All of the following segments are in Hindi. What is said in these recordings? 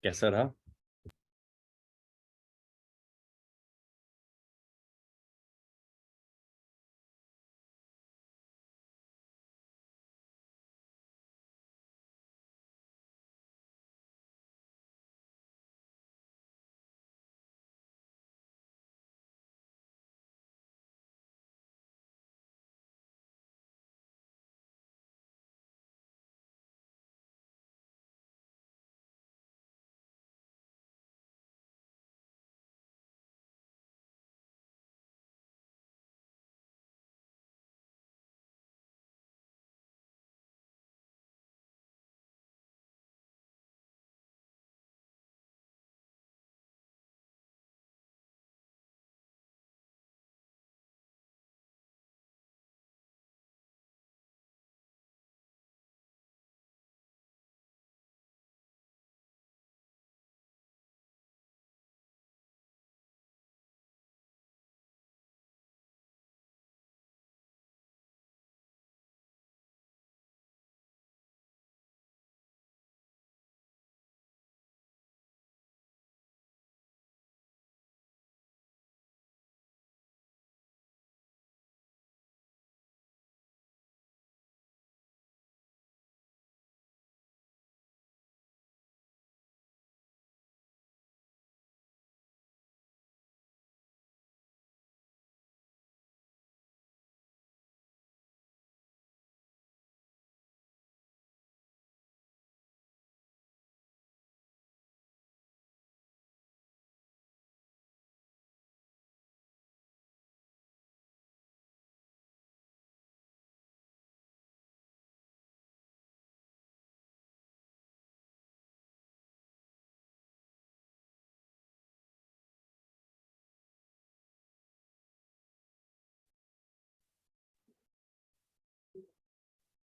कैसा रहा?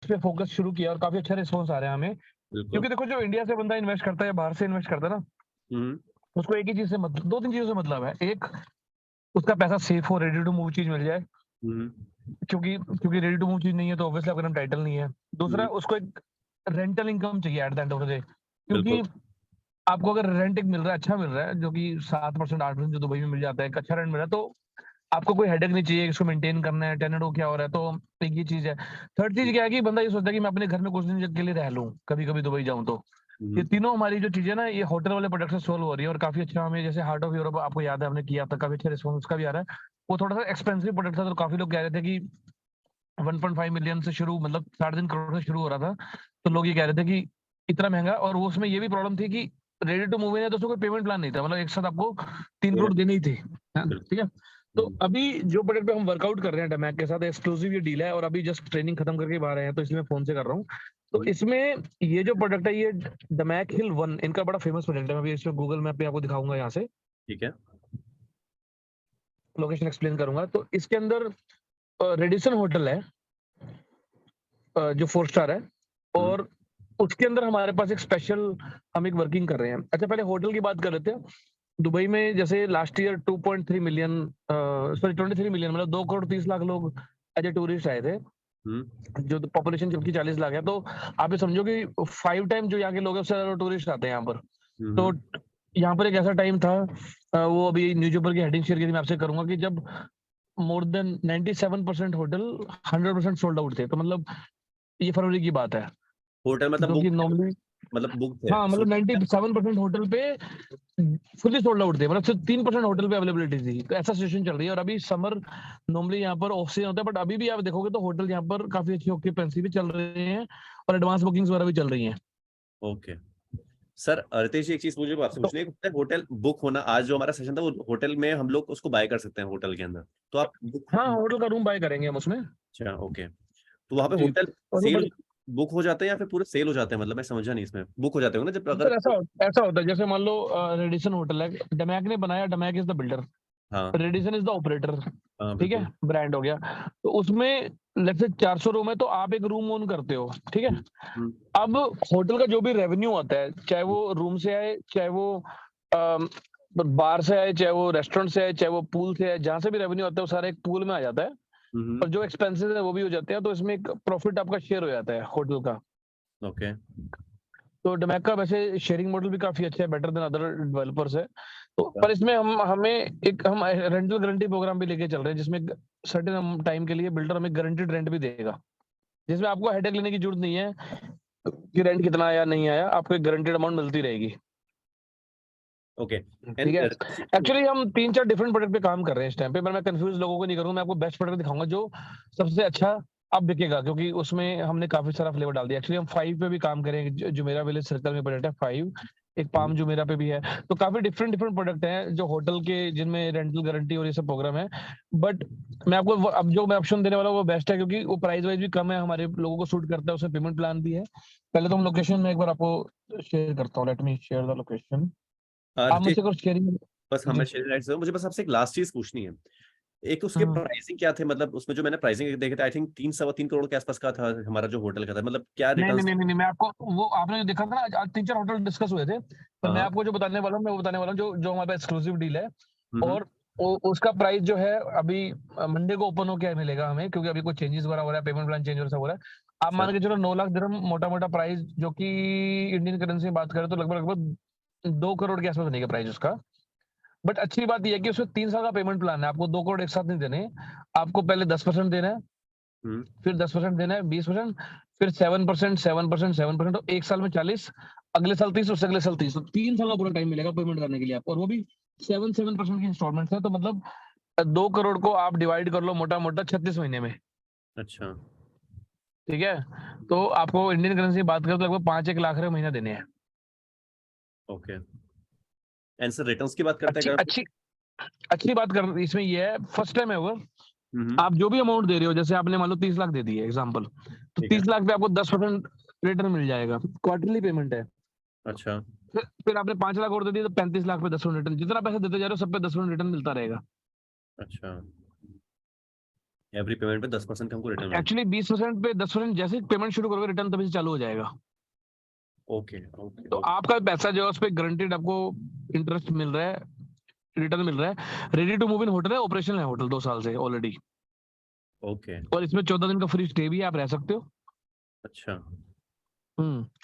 पे फोकस शुरू किया और काफ़ी अच्छा रिस्पॉन्स आ रहा है हमें। बिल्कुल। क्योंकि देखो जो इंडिया से बंदा इन्वेस्ट करता है या बाहर से इन्वेस्ट करता है ना, हुँ, उसको एक ही चीज़ से मतलब 2-3 चीज़ों से मतलब है। एक, उसका पैसा सेफ हो, रेडी टू मूव चीज़ मिल जाए, हुँ, क्योंकि क्योंकि रेडी टू मूव चीज़ नहीं है तो ऑब्वियसली आपके नाम टाइटल नहीं है। दूसरा, हुँ, उसको एक रेंटल इनकम चाहिए at the end of the day, क्योंकि बिल्कुल, आपको अगर रेंट एक मिल रहा है, अच्छा मिल रहा है, जो कि 7% 8% जो दुबई में मिल जाता है, एक अच्छा रेंट मिल रहा है, तो आपको कोई हेडेक नहीं चाहिए, इसको मेंटेन करना है, टेनेंट को क्या हो रहा है, तो एक ये चीज़ है। थर्ड हुँ, चीज़ क्या है कि बंदा ये सोचता है कि मैं अपने घर में कुछ दिन के लिए रह लूँ, कभी-कभी दुबई जाऊँ तो। ये हुँ, तीनों हमारी जो चीज़ें ना, ये होटल वाले प्रोडक्ट से सॉल्व हो रही है और काफ़ी अच्छा हमें, जैसे हार्ट ऑफ यूरोप आपको याद है हमने किया था, काफ़ी अच्छा रिस्पॉन्स उसका भी आ रहा है। वो थोड़ा-सा एक्सपेंसिव प्रोडक्ट था, तो काफ़ी लोग कह रहे थे कि 1.5 मिलियन से शुरू, मतलब 3.5 करोड़ से शुरू हो रहा था। तो लोग ये कह रहे थे कि इतना महँगा, और वो उसमें ये भी प्रॉब्लम थी कि रेडी टू मूव इन है तो उसमें कोई पेमेंट प्लान नहीं था। मतलब एक साथ आपको 3 पूरा करोड़ देने ही थे। हाँ, बिल्कुल, ठीक है? तो हुँ, अभी जो प्रोजेक्ट पे हम वर्कआउट कर रहे हैं डमैक के साथ, एक्सक्लूसिव ये डील है और अभी जस्ट ट्रेनिंग खत्म करके बाहर आए हैं, तो इसलिए मैं फ़ोन से कर रहा हूँ। तो हुँ, इसमें ये जो प्रोडक्ट है, ये डमैक हिल 1 इनका बड़ा फेमस प्रोजेक्ट है। मैं अभी इसमें गूगल मैप पे आपको दिखाऊँगा यहाँ से, ठीक है। लोकेशन एक्सप्लेन करूँगा। तो इसके अंदर रेडिसन होटल है, जो 4 स्टार है, हुँ, और उसके अंदर हमारे पास एक स्पेशल, हम एक वर्किंग कर रहे हैं। अच्छा, पहले होटल की बात कर लेते हैं। दुबई में जैसे last year 2.3 million, sorry 23 million, मतलब 2 करोड़ 30 लाख लोग एज़ अ टूरिस्ट आए थे, हुँ, जो पॉपुलेशन जबकि 40 लाख है। तो आप ये समझो कि 5 टाइम जो यहाँ के लोग हैं, उससे ज़्यादा टूरिस्ट आते हैं यहाँ पर। हुँ, तो हुँ, यहाँ पर एक ऐसा टाइम था, वो अभी न्यूज़पेपर की हेडिंग शेयर की थी, मैं आपसे करूँगा, कि जब more than 97% hotel 100% sold out थे। तो मतलब ये फरवरी की बात है, होटल मतलब जो बुक कि थे, नॉर्मली, मतलब बुक थे, हाँ, मतलब 97% होटल पे फुल्ली सोल्ड आउट थे, मतलब सिर्फ 3% होटल पे अवेलेबिलिटी थी। तो ऐसा सिचुएशन चल रही है, और अभी समर नॉर्मली यहाँ पर ऑफ सीजन होता है, बट अभी भी आप देखोगे तो होटल यहाँ पर काफ़ी अच्छी ऑक्यूपेंसी भी चल रहे हैं और एडवांस बुकिंग्स वगैरह भी चल रही हैं। ओके। सर रितेश जी, एक चीज़ मुझे आपसे तो पूछनी है कि होटल बुक होना, आज जो हमारा सेशन था वो होटल में हम लोग उसको बाय कर सकते हैं होटल के अंदर, तो आप बुक, हाँ, होटल का रूम बाय करेंगे हम उसमें। अच्छा, ओके। तो वहाँ पे जी, होटल और वो सेल बड़े, बुक हो जाते हैं या फिर पूरे सेल हो जाते हैं? मतलब मैं समझा नहीं, इसमें बुक हो जाते होंगे ना जब अगर, सर ऐसा होता है, जैसे मान लो रेडिसन होटल है, डमैक ने बनाया, डमैक इज़ द बिल्डर, हाँ, रेडिसन इज़ द ऑपरेटर, हाँ, ठीक है? बिल्कुल। ब्रांड हो गया। तो उसमें लेट्स से 400 रूम है, तो आप एक रूम ओन करते हो, ठीक है? हुँ, हुँ, अब होटल का जो भी रेवेन्यू आता है, चाहे हुँ, वो रूम से आए, चाहे वो अम, बार से आए, चाहे वो रेस्टोरेंट से आए, चाहे वो पूल से आए, जहाँ से भी रेवेन्यू आता है, वो सारा एक पूल में आ जाता है, हुँ, और हुँ, जो एक्सपेंसेस है वो भी हो जाते हैं, तो इसमें एक प्रॉफिट आपका शेयर हो जाता है होटल का। ओके। तो डमैक का वैसे शेयरिंग मॉडल भी काफ़ी अच्छा है, बेटर देन अदर डेवलपर्स है। तो अच्छा। पर इसमें हम रेंटल गारंटी प्रोग्राम भी लेके चल रहे हैं, जिसमें सर्टेन टाइम के लिए बिल्डर हमें गारंटीड रेंट भी देगा। जिसमें आपको हेडेक लेने की ज़रूरत नहीं है कि रेंट कितना आया, नहीं आया, आपको एक गारंटीड अमाउंट मिलती रहेगी। ओके। ठीक एंड है? एक्चुअली हम 3-4 डिफरेंट प्रोडक्ट पे काम कर रहे हैं इस टाइम पे, पर मैं कन्फ्यूज़ लोगों को नहीं करूँगा, मैं आपको बेस्ट प्रोडक्ट दिखाऊँगा जो सबसे अच्छा अब बिकेगा, क्योंकि उसमें हमने काफ़ी सारा फ्लेवर डाल दिया। एक्चुअली हम 5 पे भी काम करेंगे, जुमेरा विलेज सर्कल में प्रोडक्ट है 5, एक पाम जुमेरा पे भी है। तो काफ़ी डिफरेंट प्रोडक्ट हैं जो होटल के जिनमें रेंटल गारंटी और ये सब प्रोग्राम है। बट मैं आपको अब जो मैं ऑप्शन देने वाला हूँ वो बेस्ट है, क्योंकि वो प्राइस वाइज़ भी कम है, हमारे लोगों को सूट करता है, उसमें पेमेंट प्लान भी है। पहले तो हम लोकेशन में एक बार आपको शेयर करता हूँ, let me share the location. आप रितेश, मुझसे कुछ शेयरिंग बस जी। हमें शेयर राइट्स दो, मुझे बस आपसे एक लास्ट चीज पूछनी है। एक उसके हुँ। प्राइसिंग क्या थे, मतलब उसमें जो मैंने प्राइसिंग देखे थे, आई थिंक 3-3.25 करोड़ के आसपास का था हमारा जो होटल का था, मतलब क्या नहीं, नहीं, रिटर्न्स? नहीं, नहीं, नहीं, मैं आपको वो आपने जो देखा था ना, आज 3-4 होटल डिस्कस हुए थे, पर हाँ मैं हाँ। आपको जो बताने वाला हूँ, मैं वो बताने वाला हूँ जो जो हमारे पास एक्सक्लूसिव डील है। हम्म। और उसका प्राइस जो है अभी मंडे को ओपन होके मिलेगा हमें, क्योंकि अभी कुछ चेंजेस वगैरह हो रहा है, पेमेंट प्लान चेंज हो रहा है। आप अच्छा। मान के चलो 9 लाख दिरहम मोटा-मोटा प्राइस, जो कि इंडियन करेंसी में बात करें तो लगभग 2 करोड़ के आसपास बनेगा प्राइस उसका। बट अच्छी बात ये है कि उसमें 3 साल का पेमेंट प्लान है, आपको 2 करोड़ एक साथ नहीं देने। आपको पहले 10% देना है, हम्म। फिर 10% देना है, 20%, फिर 7%, 7%, 7% और 1 साल में 40, अगले साल 30, उससे अगले साल 30, तो 3 साल का पूरा टाइम मिलेगा पेमेंट करने के लिए आपको, और वो भी 7% की इंस्टॉलमेंट्स है, तो मतलब 2 करोड़ को आप डिवाइड कर लो मोटा-मोटा 36 महीने में, अच्छा। ठीक है? तो आपको इंडियन करेंसी में बात करें तो लगभग 5-1 लाख रुपए महीना देने हैं। ओके। एंड सर रिटर्न्स की बात करते हैं अच्छी अगर हम? अच्छी अच्छी बात कर इसमें ये है, फर्स्ट टाइम है वो, हम्म। आप जो भी अमाउंट दे रहे हो, जैसे आपने मान लो 30 लाख दे दिए एग्जांपल, तो ठीक है। 30 लाख पे आपको 10% रिटर्न मिल जाएगा, क्वार्टरली पेमेंट है। अच्छा। फिर आपने 5 लाख और दे दिए तो 35 लाख पे 10% रिटर्न, जितना पैसा देते जा रहे हो सब पे 10% रिटर्न मिलता रहेगा। अच्छा, एवरी पेमेंट पे 10% हमको रिटर्न मिलेगा। एक्चुअली 20% पे 10% जैसे ही पेमेंट शुरू करोगे रिटर्न तभी से चालू हो जाएगा। ओके ओके तो ओके। आपका पैसा जो है उस पे गारंटीड आपको इंटरेस्ट मिल रहा है, रिटर्न मिल रहा है। Ready to move in hotel है, ऑपरेशनल है होटल 2 साल से ऑलरेडी, ओके। और इसमें 14 दिन का फ्री स्टे भी है, आप रह सकते हो। अच्छा।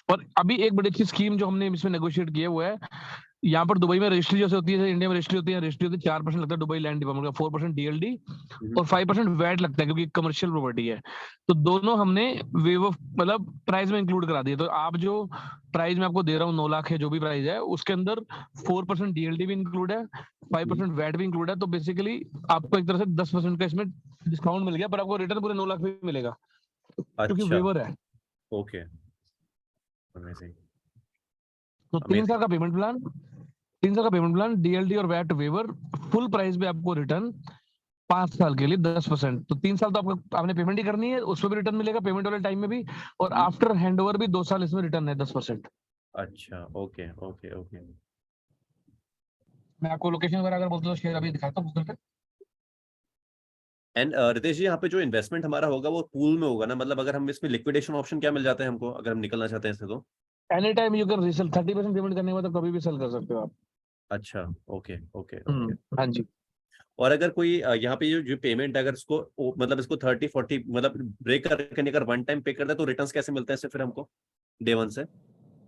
और अभी एक बड़ी अच्छी स्कीम जो हमने इसमें नेगोशिएट की है वो है, यहाँ पर दुबई में रजिस्ट्री जैसे होती है, इंडिया में रजिस्ट्री होती है, 4% लगता है दुबई लैंड डिपार्टमेंट का, 4% डीएलडी हम्म। और 5% वैट लगता है, क्योंकि कमर्शियल प्रॉपर्टी है। तो दोनों हमने वेव ऑफ मतलब प्राइस में इंक्लूड करा दिए। तो आप जो प्राइस में आपको दे रहा हूँ 9 लाख है जो भी प्राइस है, उसके अंदर 4% डीएलडी भी इंक्लूड है, 5% वैट भी इंक्लूड है। तो बेसिकली आपको एक तरह से 10% का इसमें डिस्काउंट मिल गया, पर आपको रिटर्न पूरे 9 लाख में मिलेगा, क्योंकि अच्छा। वेवर है। ओके। अमेजिंग। तो 3 साल अमेजिंग। का पेमेंट प्लान, 3 साल का पेमेंट प्लान, डीएलडी और वैट वेवर, फुल प्राइस पे आपको रिटर्न 5 साल के लिए 10%। तो 3 साल तो आपको आपने पेमेंट ही करनी है, उसमें भी रिटर्न मिलेगा पेमेंट वाले टाइम में भी, और आफ्टर हैंडओवर भी 2 साल इसमें रिटर्न है 10%। अच्छा। Okay okay okay. मैं आपको लोकेशन वगैरह अगर बोलते हो शेयर अभी दिखाता हूँ गूगल पे। एंड रितेश जी, यहाँ पे जो इन्वेस्टमेंट हमारा होगा वो पूल में होगा ना, मतलब अगर हम इसमें लिक्विडेशन ऑप्शन क्या मिल जाते हैं हमको, अगर हम निकलना चाहते हैं इससे तो? Any time you can resale, 30% payment करने के बाद तो कभी भी सेल कर सकते हो आप। अच्छा। Okay okay okay. हाँ जी। और अगर कोई यहाँ पे जो जो पेमेंट अगर इसको मतलब इसको 30-40 मतलब ब्रेक करके नहीं, अगर वन टाइम पे करता है तो रिटर्न्स कैसे मिलते हैं इससे फिर हमको डे वन से?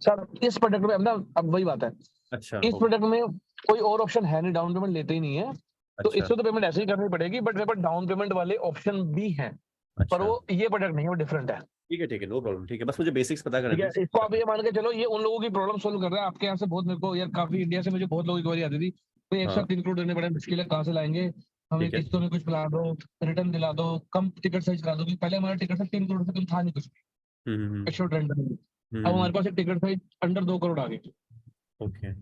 सर इस प्रोडक्ट में मतलब अब वही बात है, अच्छा। इस प्रोडक्ट में कोई और ऑप्शन है नहीं, डाउन पेमेंट लेते ही नहीं है। तो अच्छा। इसको तो पेमेंट ऐसे ही करनी पड़ेगी, बट मेरे पास डाउन पेमेंट वाले ऑप्शन भी हैं, पर अच्छा। वो ये प्रोडक्ट नहीं है, वो डिफरेंट है। ठीक है, नो प्रॉब्लम, ठीक है, बस मुझे बेसिक्स पता ठीक करने है, इसको आप थे। ये मान के चलो ये उन लोगों की प्रॉब्लम सोल्व कर रहा है। आपके यहाँ से बहुत मेरे को यार काफी इंडिया से मुझे बहुत लोगों की क्वेरी आती थी, तो एक हाँ। साथ इंक्लूड करने बड़े मुश्किल है, कहाँ से लाएंगे, हमें ठीक है। किस्तों में कुछ पिला दो, रिटर्न दिला दो, कम टिकट साइज करा दो, क्योंकि पहले हमारा टिकट साइज 3 करोड़ से कम था नहीं कुछ भी, हम्म। एक्स्ट्रा ट्रेंड में। अब हम्म। हमारे पास एक टिकट साइज अंडर 2 करोड़ आ गई। ओके।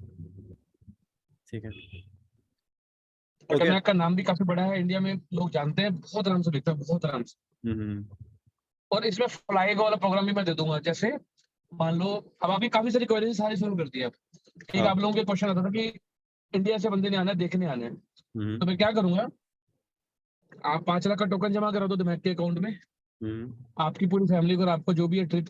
ठीक है। ओके। बटरमैक का नाम भी काफी बड़ा है इंडिया में, लोग जानते हैं, बहुत आराम से बिकता है, बहुत आराम से। हम्म। और इसमें फ्लाइंग वाला प्रोग्राम भी मैं दे दूंगा, जैसे मान लो अब आपकी काफी सारी क्वेरीज सारी सॉल्व कर दी है। अब एक हाँ। आप लोगों के क्वेश्चन आता था कि इंडिया से बंदे नहीं आना है, देखने आने हैं, हम्म। तो मैं क्या करूंगा, आप 5 लाख का टोकन जमा करा दो दिमाग के अकाउंट में, हम्म। आपकी पूरी फैमिली को और आपको जो भी है ट्रिप,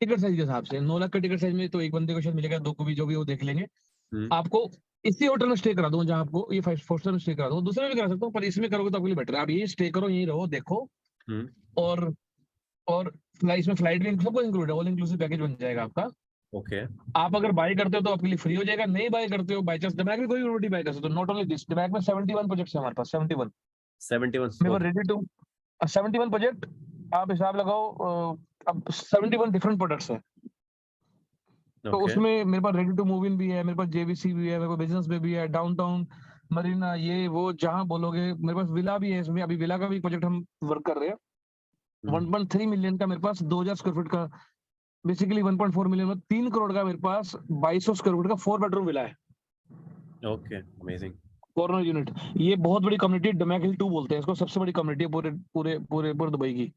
टिकट साइज के हिसाब से 9 लाख का टिकट साइज में तो एक बंदे को शायद मिलेगा, 2 को भी जो भी वो देख लेंगे। हम्म। आपको इसी होटल में स्टे करा दूं जहां आपको ये 5 4 स्टार में स्टे करा दूं, दूसरे में भी करा सकता हूँ, पर इसमें करोगे तो आपके लिए बेटर है। आप यही स्टे करो, यही रहो, देखो। हम्म। और और इसमें फ्लाइट भी सब कुछ इंक्लूड है, ऑल इंक्लूसिव पैकेज बन जाएगा आपका। ओके। आप अगर बाय करते हो तो आपके लिए फ्री हो जाएगा, नहीं बाय करते हो बाय चांस दिमाग में कोई प्रॉपर्टी बाय कर सकते हो। नॉट ओनली दिस, दिमाग में 71 प्रोजेक्ट्स है हमारे पास, 71 71 मेरे पास ओके। Ready to 71 project. आप हिसाब लगाओ, अब 71 डिफरेंट प्रोडक्ट्स है। तो ओके। उसमें मेरे पास रेडी टू मूव इन भी है, मेरे पास जेवीसी भी है, मेरे पास बिजनेस में भी है, डाउनटाउन मरीना, ये वो जहां बोलोगे। मेरे पास विला भी है, इसमें अभी विला का भी प्रोजेक्ट हम वर्क कर रहे हैं। 1.3 मिलियन का मेरे पास 2000 स्क्वायर फीट का, बेसिकली 1.4 मिलियन में 3 करोड़ का मेरे पास 2200 स्क्वायर फीट का 4 बेडरूम विला है, ओके अमेजिंग। Corner unit. ये बहुत बड़ी कम्युनिटी, डमैक हिल 2 बोलते हैं इसको, सबसे बड़ी कम्युनिटी है पूरे दुबई की।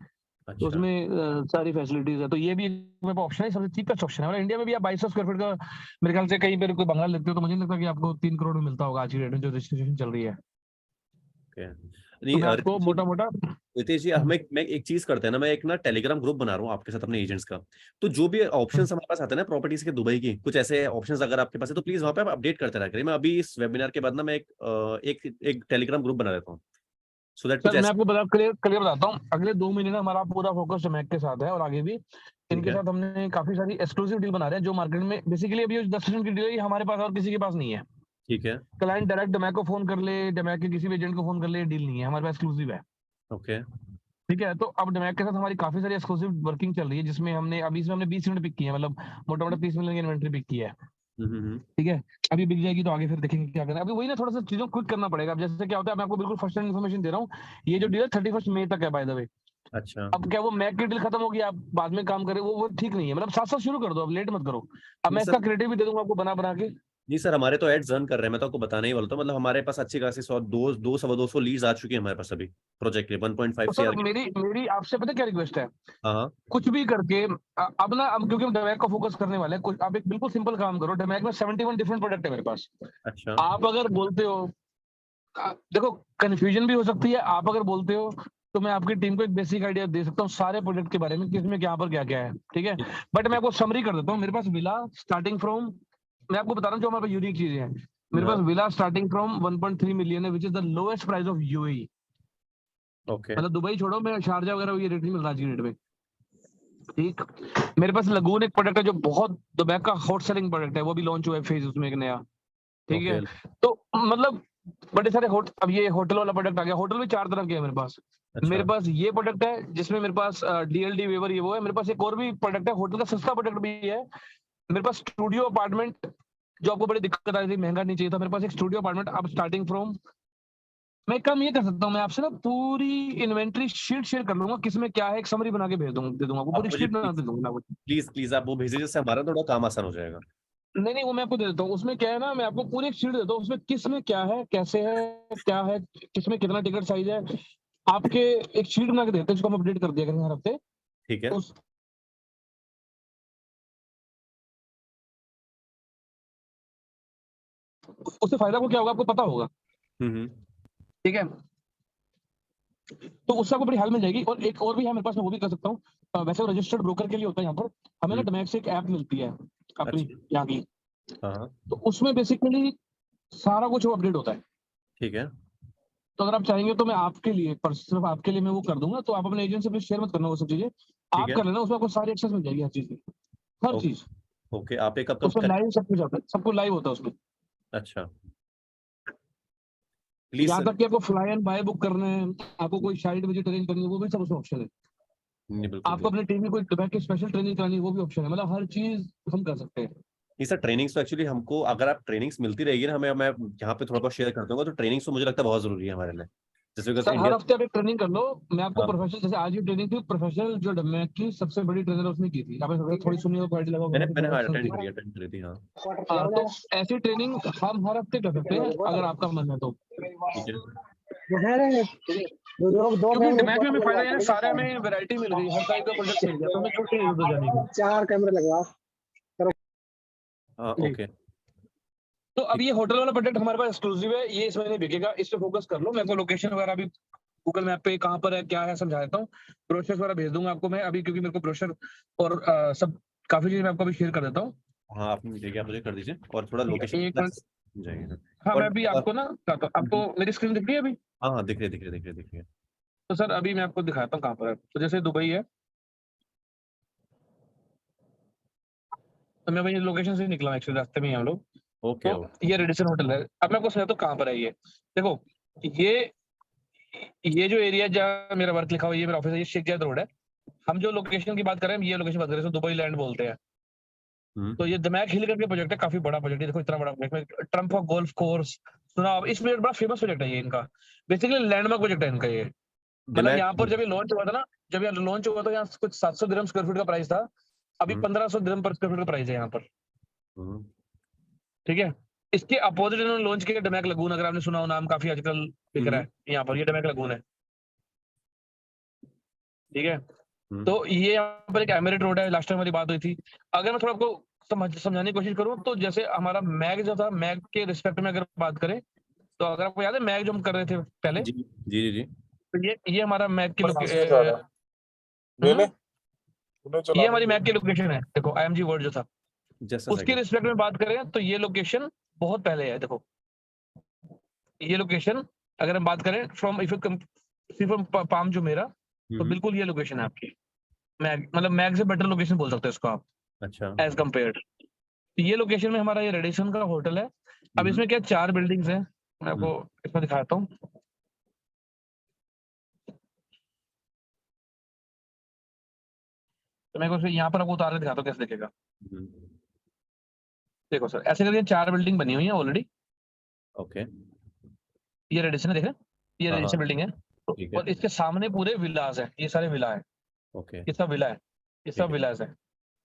तो अच्छा। उसमें सारी फैसिलिटीज है, तो ये भी मेरे पास ऑप्शन है, सबसे चीपेस्ट ऑप्शन है। मतलब इंडिया में भी आप 2200 स्क्वायर फीट का मेरे ख्याल से कहीं पे कोई बंगला लेते हो तो मुझे नहीं लगता कि आपको 3 करोड़ में मिलता होगा आज की डेट में, जो रजिस्ट्रेशन चल रही है। ओके। तो नहीं मैं आपको रितेश जी, मोटा मोटा रितेश जी हमें मैं एक चीज करते हैं ना, मैं एक ना टेलीग्राम ग्रुप बना रहा हूँ आपके साथ अपने एजेंट्स का। तो जो भी ऑप्शंस हमारे पास आते हैं ना प्रॉपर्टीज के दुबई की, कुछ ऐसे ऑप्शंस अगर आपके पास है तो प्लीज वहाँ पे आप अपडेट करते रहा करिए। मैं अभी इस वेबिनार के बाद ना मैं एक टेलीग्राम ग्रुप बना देता हूँ, सो दैट कुछ सर मैं ऐसे। आपको बता क्लियर क्लियर बताता हूँ, अगले 2 महीने ना हमारा पूरा फोकस डमैक के साथ है, और आगे भी ठीक इनके है। साथ हमने काफी सारी एक्सक्लूसिव डील बना रहे हैं, जो मार्केट में बेसिकली अभी 10% की डील है, ये हमारे पास और किसी के पास नहीं है। ठीक है। क्लाइंट डायरेक्ट डमैक को फोन कर ले, डमैक के किसी भी एजेंट को फोन कर ले, डील नहीं है हमारे पास, एक्सक्लूसिव है। ओके। ठीक है, तो अब डमैक के साथ हमारी काफी सारी एक्सक्लूसिव वर्किंग चल रही है, जिसमें हमने अभी इसमें हमने 20 यूनिट पिक की है, मतलब मोटा मोटा 30 मिलियन की इन्वेंट्री पिक की है। हम्म। ठीक है, अभी बिक जाएगी तो आगे फिर देखेंगे क्या करना है। अभी वही ना, थोड़ा सा चीजों को क्विक करना पड़ेगा। अब जैसे क्या होता है, मैं आपको बिल्कुल फर्स्ट हैंड इन्फॉर्मेशन दे रहा हूँ। ये जो डील है 31 मई तक है बाय द वे। अच्छा। अब क्या वो मैक की डील खत्म होगी, आप बाद में काम करें, वो ठीक नहीं है। मतलब साथ साथ शुरू कर दो, अब लेट मत करो। अब नहीं मैं सर, इसका क्रेडिट भी दे दूंगा आपको बना बना के। नहीं सर हमारे तो एड्स रन कर रहे हैं, मैं तो आपको बताने ही वाला था। मतलब हमारे पास अच्छी खासी 100 दो सवा 200 लीड्स आ चुकी है हमारे पास अभी प्रोजेक्ट के 1.5 तो सर सीआर के। मेरी मेरी आपसे पता क्या रिक्वेस्ट है, हाँ हाँ। कुछ भी करके अब ना, अब क्योंकि हम डमैक को फोकस करने वाले हैं, कुछ आप एक बिल्कुल सिंपल काम करो। डमैक में 71 डिफरेंट प्रोडक्ट है मेरे पास। अच्छा। आप अगर बोलते हो, देखो कंफ्यूजन भी हो सकती है, आप अगर बोलते हो तो मैं आपकी टीम को एक बेसिक आइडिया दे सकता हूँ सारे प्रोजेक्ट के बारे में, किसमें क्या पर क्या क्या है। ठीक है, ठीक। बट मैं ठीक। आपको समरी कर देता हूँ। मेरे पास विला स्टार्टिंग फ्रॉम, मैं आपको बता रहा हूँ जो हमारे पास यूनिक चीजें हैं। मेरे पास हाँ। विला स्टार्टिंग फ्रॉम 1.3 मिलियन है, which is the lowest price of UAE. Okay. मतलब दुबई छोड़ो, मैं शारजा वगैरह ये रेट नहीं मिल रहा आज की डेट में। ठीक, मेरे पास लगून एक प्रोडक्ट है जो बहुत दुबई का हॉट सेलिंग प्रोडक्ट है, वो भी लॉन्च हुआ है फेज उसमें एक नया। ठीक ओके। है, तो मतलब बड़े सारे अब ये होटल वाला प्रोडक्ट आ गया। होटल भी 4 तरह के हैं मेरे पास। मेरे अच्छा। पास ये प्रोडक्ट है जिसमें मेरे पास डीएलडी वेवर ये वो है। मेरे पास एक और भी प्रोडक्ट है, होटल का सस्ता प्रोडक्ट भी है। मेरे पास स्टूडियो अपार्टमेंट, जो आपको बड़ी दिक्कत आ रही थी, महंगा नहीं चाहिए था, मेरे पास एक स्टूडियो अपार्टमेंट अब स्टार्टिंग फ्रॉम, मैं काम ये कर सकता हूँ, मैं आपसे ना पूरी इन्वेंट्री शीट शेयर कर लूंगा, किसमें क्या है, एक समरी बना के भेज दूंगा, दे दूंगा, वो आप पूरी मुझे शीट बना प्लीज दे दूंगा मैं आपको। प्लीज प्लीज आप वो भेजिए, जिससे हमारा थोड़ा काम आसान हो जाएगा। नहीं नहीं, वो मैं आपको दे देता हूँ। उसमें क्या है ना, मैं आपको पूरी एक शीट देता हूँ, उसमें किस में क्या है, कैसे है, क्या है, किसमें कितना टिकट साइज है, आपके एक शीट बना के देते हैं, जिसको हम अपडेट कर दिया करेंगे हर हफ्ते। ठीक है। उस उससे फायदा को क्या होगा आपको पता होगा। हम्म। ठीक है, तो उससे आपको बड़ी हेल्प मिल जाएगी। और एक और भी है मेरे पास, मैं वो भी कर सकता हूँ। वैसे वो रजिस्टर्ड ब्रोकर के लिए होता है यहाँ पर। हमें ना हम्म। डमैक से एक ऐप मिलती है अपनी अच्छा। यहाँ की, हाँ हाँ। तो उसमें बेसिकली सारा कुछ वो अपडेट होता है। ठीक है। तो अगर आप चाहेंगे तो मैं आपके लिए, पर सिर्फ आपके लिए मैं वो कर दूंगा, तो आप अपने एजेंट से प्लीज शेयर मत करना वो सब चीजें, ठीक आप है। कर लेना। उसमें आपको सारी एक्सेस मिल जाएगी हर चीज की, हर ओके। चीज। ओके आप एक कब कब उसमें लाइव सब कुछ आता है, सब कुछ लाइव होता है उसमें। अच्छा। प्लीज यहाँ सर। तक कि आपको फ्लाई एंड बाय बुक करना है, आपको कोई साइट विजिट अरेंज करनी है, वो भी सब उसमें ऑप्शन है। नहीं बिल्कुल आपको बिल्कुल। अपनी टीम में कोई बैठ के स्पेशल ट्रेनिंग करानी है, वो भी ऑप्शन है। मतलब हर चीज हम कर सकते हैं। नहीं सर ट्रेनिंग्स तो एक्चुअली हमको, अगर आप ट्रेनिंग्स मिलती रहेगी ना हमें, मैं यहाँ पे थोड़ा बहुत शेयर कर दूंगा, तो ट्रेनिंग्स तो मुझे लगता है बहुत जरूरी है हमारे लिए, जैसे बिकॉज सर हर इंडिया। हफ्ते आप एक ट्रेनिंग कर लो। मैं आपको हाँ प्रोफेशनल, जैसे आज की ट्रेनिंग थी, प्रोफेशनल जो डमैक की सबसे बड़ी ट्रेनर उसने की थी, आपने थोड़ी सुनी हो, क्वालिटी लगा मैंने बहुत मैंने हाँ प्रोफेशनल थी। अटेंड करी थी हाँ। तो ऐसी ट्रेनिंग हम हर हफ्ते कर सकते हैं अगर आपका मन है तो। ठीक है। क्योंकि दिमाग में हमें फायदा है ना, सारे हमें वैरायटी मिल गई, हर टाइप का प्रोडक्ट मिल गया, तो हमें छुट्टी नहीं उधर जाने की। चार कैमरे लगवा। हाँ जी, ओके। तो अब ठीक। ये होटल वाला प्रोडक्ट हमारे पास एक्सक्लूसिव है, ये इस महीने बिकेगा, इस पे फोकस कर लो। मेरे को लोकेशन वगैरह भी गूगल मैप पे कहाँ पर है क्या है समझा देता हूँ। ब्रोशर वगैरह भेज दूंगा आपको मैं अभी, क्योंकि मेरे को ब्रोशर और सब काफी चीजें मैं आपको अभी शेयर कर देता हूँ। हाँ आप देखिए, आप मुझे कर दीजिए और थोड़ा ठीक है, लोकेशन एक मिनट। प्लस जाएंगे। हाँ मैं और अभी आपको ना बताता हूँ। आपको मेरी स्क्रीन दिख रही है अभी? हाँ हाँ दिख रही है दिख रही है दिख रही है दिख रही है। तो सर अभी मैं आपको दिखाता हूँ कहाँ पर है। तो जैसे दुबई है, तो मैं वही लोकेशन से निकला हूँ एक्चुअली, रास्ते में ही हम लोग। ओके, तो ओके। ये रेडिसन होटल है। अब मैं आपको समझाता हूँ कहाँ पर है ये। देखो, ये जो एरिया जहाँ मेरा वर्क लिखा हुआ है, ये मेरा ऑफिस है, ये शेख जायद रोड है। हम जो लोकेशन की बात कर रहे हैं, ये लोकेशन बात कर रहे हैं, इसको दुबई लैंड बोलते हैं। हुँ, तो ये दमैक हिल करके प्रोजेक्ट है, काफ़ी बड़ा प्रोजेक्ट है। देखो इतना बड़ा प्रोजेक्ट है, ट्रम्प का गोल्फ कोर्स सुना होगा। इस प्रोजेक्ट बड़ा फेमस प्रोजेक्ट है ये इनका। बेसिकली लैंडमार्क प्रोजेक्ट है इनका ये। मतलब दिमाग यहाँ पर जब ये लॉन्च हुआ था ना, जब यहाँ लॉन्च हुआ था, यहाँ कुछ 700 दिरहम स्क्वायर फीट का प्राइस था। अभी हुँ, 1500 दिरहम पर स्क्वायर फीट का प्राइस है यहाँ पर। हुँ, ठीक है? इसके अपोजिट इन्होंने लॉन्च किया डमैक लगून, अगर आपने सुना हो नाम, काफ़ी आजकल बिक रहा हुँ, है यहाँ पर, ये डमैक लगून है। ठीक है? हुँ, तो ये यहाँ पर एक एमिरेट रोड है, लास्ट टाइम हमारी बात हुई थी। अगर मैं थोड़ा आपको समझाने की कोशिश करूँ, तो जैसे हमारा मैग जो था, मैग के रिस्पेक्ट में अगर बात करें, तो अगर आपको याद है मैग जो हम कर रहे थे पहले, जी, जी, जी, जी। तो ये हमारा मैग की बस हंसने जा रहा है। ले ले, तूने ये चलाने हमारी की मैग की लोकेशन है। देखो आईएमजी वर्ड जो था, जस्ट अ उसके सेकंड। रिस्पेक्ट में बात करें तो ये लोकेशन बहुत पहले है। देखो ये लोकेशन, अगर हम बात करें from if you see from Palm Jumeirah, हुँ, तो हुँ, बिल्कुल ये लोकेशन है आपकी। मैग मतलब मैग से बेटर लोकेशन बोल सकते हैं इसको आप, अच्छा। As compared. ये लोकेशन में हमारा ये रेडिसन का होटल है। अब हुँ, इसमें क्या 4 बिल्डिंग्स हैं, मैं हुँ, आपको इसमें दिखाता हूँ। तो मैं आपको यहाँ पर आपको उतार के दिखाता हूँ कैसे दिखेगा। हुँ, देखो सर, ऐसे करके 4 बिल्डिंग बनी हुई है ऑलरेडी। ओके। ये रेडिसन है, देख रहे हैं? ये हाँ, रेडिसन हाँ, बिल्डिंग है। ठीक है, और इसके सामने पूरे विलास है, ये सारे विला है, ओके, ये सब विला है, ये ठीक सब है, विलास है।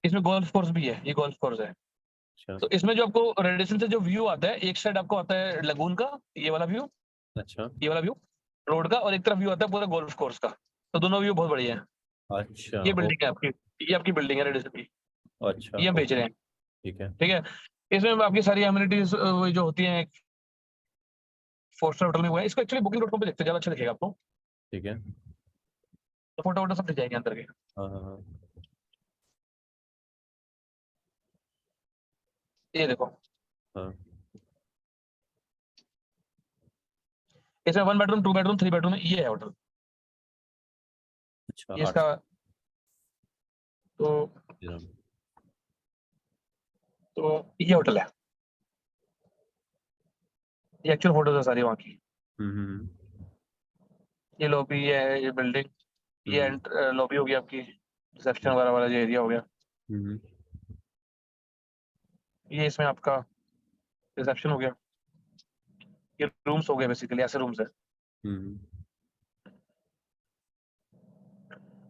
इसमें गोल्फ कोर्स भी है, ये गोल्फ कोर्स है। अच्छा, तो इसमें जो आपको रेडिसन से जो व्यू आता है, एक साइड आपको आता है लगून का, ये वाला व्यू, अच्छा, ये वाला व्यू रोड का, और एक तरफ व्यू आता है पूरा गोल्फ कोर्स का। तो दोनों व्यू बहुत बढ़िया है। अच्छा, ये बिल्डिंग है ओके, आपकी, ये आपकी बिल्डिंग है रेडिसन की, अच्छा, ये हम बेच ओके, रहे हैं। ठीक है, ठीक है? इसमें आपकी सारी एमिनिटीज जो होती हैं 4 स्टार होटल में, वो है। इसको एक्चुअली booking.com पे देखते हैं, ज़्यादा अच्छा दिखेगा आपको। ठीक है। तो फोटो वोटो सब दिख जाएंगे अंदर के। हाँ, हाँ, हाँ, ये देखो, हाँ, इसमें 1 बेडरूम, 2 बेडरूम, 3 बेडरूम है, ये है होटल। अच्छा ये 8 इसका, तो दिरहम, ये होटल है। ये एक्चुअल फोटोज है सारी वहाँ की। हुँ, हुँ, ये लॉबी है, ये बिल्डिंग, हुँ, ये हुँ, लॉबी हो गई आपकी, रिसेप्शन हुँ, वगैरह वाला जो एरिया हो गया। हुँ, हुँ, ये इसमें आपका रिसेप्शन हो गया। ये रूम्स हो गए, बेसिकली ऐसे रूम्स है। हुँ, हुँ,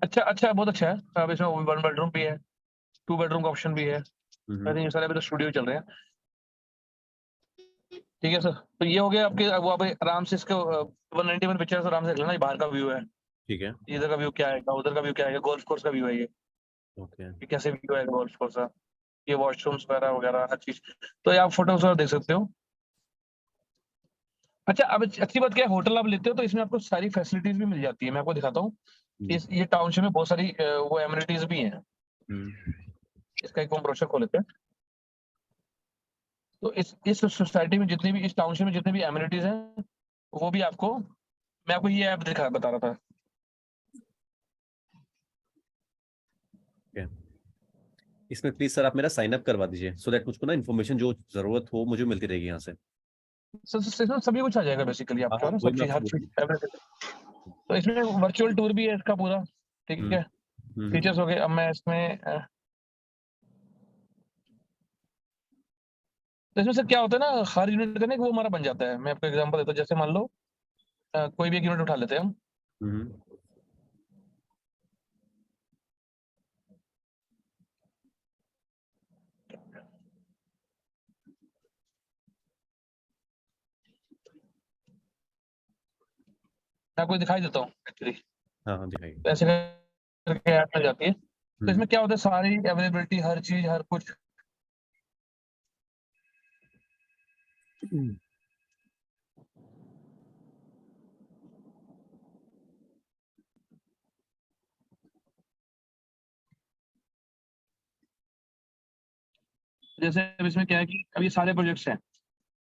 अच्छा अच्छा, बहुत अच्छा है। अब इसमें 1 बेडरूम भी है, 2 बेडरूम का ऑप्शन भी है। हुँ, आई हुँ, थिंक ये सारे अभी तो स्टूडियो चल रहे हैं। ठीक है सर, तो ये हो गया आपके। वो आप आराम से इसको 191 पिक्चर्स आराम से देख लेना। ये बाहर का व्यू है, ठीक है, इधर का व्यू क्या आएगा, उधर का व्यू क्या आएगा, गोल्फ कोर्स का व्यू है ये। ओके, कि कैसे व्यू आएगा गोल्फ कोर्स का, ये वॉशरूम्स वगैरह वगैरह हर चीज। तो ये आप फोटोज वगैरह देख सकते हो। अच्छा, अब अच्छी बात क्या है, होटल आप लेते हो तो इसमें आपको सारी फैसिलिटीज भी मिल जाती है। मैं आपको दिखाता हूँ। हुँ, इस ये टाउनशिप में बहुत सारी वो एमिनिटीज भी हैं। हुँ, इसका एक हम ब्रोशर खोल लेते हैं। तो इस सोसाइटी में जितनी भी, इस टाउनशिप में जितनी भी एमिनिटीज हैं, वो भी आपको, मैं आपको ये ऐप बता रहा था। ओके। इसमें प्लीज़ सर आप मेरा साइन अप करवा दीजिए सो दैट मुझको ना इन्फॉर्मेशन जो ज़रूरत हो मुझे मिलती रहेगी यहाँ से। इसमें सभी कुछ आ जाएगा बेसिकली हाँ, आपको, हाँ, है ना, वही सब मैं चीज, आपसे हर बोल रहा चीज हूँ। एवरीथिंग। तो इसमें वर्चुअल टूर भी है इसका पूरा। ठीक हुँ, है? हुँ, हुँ, फीचर्स हो गए। अब मैं इसमें तो इसमें सर क्या होता है ना, हर यूनिट का ना एक वो हमारा बन जाता है। मैं आपको एग्जांपल देता हूँ। जैसे मान लो कोई भी एक यूनिट उठा लेते हैं हम। हुँ, हुँ, मैं आपको दिखाई देता हूँ एक्चुअली। हाँ, हाँ, दिखाइए। तो ऐसे करके ऐप मिल जाती है। तो हुँ, इसमें क्या होता है, सारी अवेलेबिलिटी, हर चीज, हर कुछ। हुँ, जैसे अब इसमें क्या है कि अब ये सारे प्रोजेक्ट्स हैं,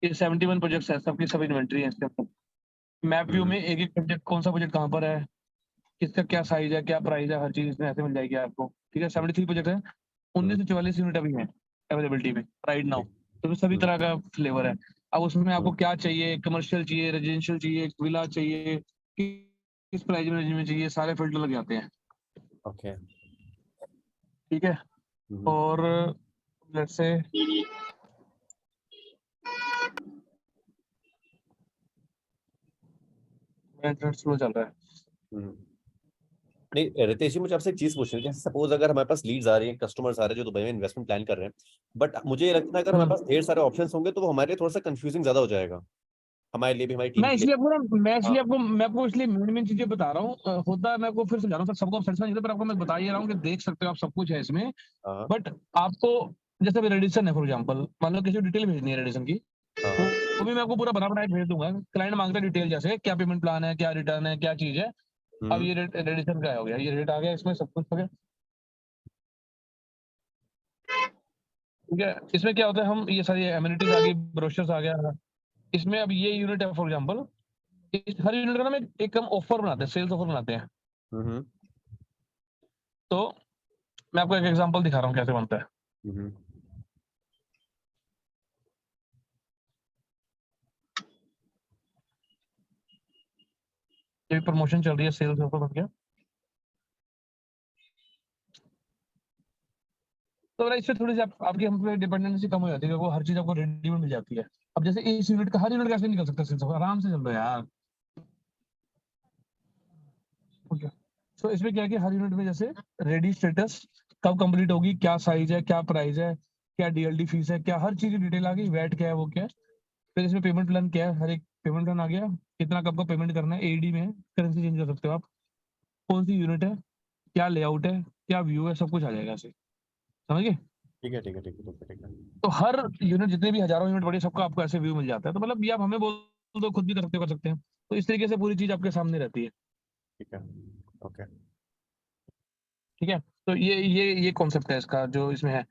ये 71 प्रोजेक्ट्स हैं, सबकी सब इन्वेंट्री है इसके अंदर। मैप व्यू हुँ, में एक एक प्रोजेक्ट, कौन सा प्रोजेक्ट कहाँ पर है, किसका क्या साइज है, क्या प्राइस है, हर चीज इसमें ऐसे मिल जाएगी आपको। ठीक है? 73 प्रोजेक्ट है, हुँ, 19 से 44 यूनिट अभी है। अवेलेबिलिटी में राइट नाउ। तो सभी तरह का फ्लेवर है। अब उसमें आपको क्या चाहिए, कमर्शियल चाहिए, रेजिडेंशियल चाहिए, विला चाहिए, किस प्राइस रेंज में चाहिए, सारे फिल्टर लग जाते हैं। ओके। ठीक है। और लेट्स से नेट स्लो चल रहा है। नहीं रितेश जी, मुझे आपसे एक चीज पूछनी है। जैसे सपोज अगर हमारे पास लीड्स आ रही हैं, कस्टमर्स आ रहे हैं जो दुबई में इन्वेस्टमेंट प्लान कर रहे हैं, बट मुझे ये लगता है अगर हमारे पास ढेर सारे ऑप्शंस होंगे तो वो हमारे लिए थोड़ा सा कंफ्यूजिंग ज्यादा हो जाएगा, हमारे लिए भी, हमारी टीम मैं के लिए। इसलिए आपको ना हाँ। मैं आपको इसलिए मेन चीजें बता रहा हूँ। होता है, मैं आपको फिर समझा रहा हूँ, सबको आप सेटिस्फाई नहीं होते, पर आपको मैं बता ही रहा हूँ कि देख सकते हो आप, सब कुछ है इसमें। हाँ। बट आपको जैसे अभी रेडिसन है फॉर एग्जांपल, मान लो किसी को डिटेल भेजनी है रेडिसन की, हाँ। वो भी मैं आपको पूरा बना बनाए भेज दूंगा। क्लाइंट मांगता है डिटेल, जैसे क्या पेमेंट प्लान है, क्या रिटर्न है, क्या चीज है। अब ये रेडिसन का हो गया, ये रेट आ गया, इसमें सब कुछ हो गया। ठीक है। इसमें क्या होता है, हम ये सारी एमिनिटीज आ गई, ब्रोशर्स आ गया। इसमें अब ये यूनिट है फॉर एग्जांपल, हर यूनिट का ना एक हम ऑफर बनाते हैं, सेल्स ऑफर बनाते हैं। हम्म। तो मैं आपको एक एग्जांपल दिखा रहा हूँ कैसे बनता है। हम्म। ये प्रमोशन चल रही है, सेल्स ऑफर बन गया। तो ना इससे थोड़ी सी आपकी हम पे डिपेंडेंसी कम हो जाती है, क्योंकि वो हर चीज आपको रेडी में मिल जाती है। अब जैसे इस यूनिट का, हर यूनिट कैसे निकल सकता है सेल्स ऑफर, आराम से चल रहा है यार। ओके। सो इसमें क्या है कि हर यूनिट में जैसे रेडी स्टेटस कब कंप्लीट होगी, क्या साइज है, क्या प्राइस है, क्या डीएलडी फीस है, क्या हर चीज की डिटेल आ गई, वैट क्या है, वो क्या है। फिर इसमें पेमेंट प्लान क्या है, हर एक पेमेंट प्लान आ गया, कितना कब का पेमेंट करना है, एडी में करेंसी चेंज कर सकते हो आप, कौन सी यूनिट है, क्या लेआउट है, क्या व्यू है, सब कुछ आ जाएगा ऐसे। समझ गए। ठीक है, ठीक है, ठीक है, ठीक है, ठीक है। तो हर यूनिट, जितने भी हजारों यूनिट बड़ी, सबका आपको ऐसे व्यू मिल जाता है। तो मतलब ये आप हमें बोल दो, खुद भी कर सकते हैं। तो इस तरीके से पूरी चीज आपके सामने रहती है। ठीक है। ओके। ठीक है। तो ये कॉन्सेप्ट है इसका जो इसमें है।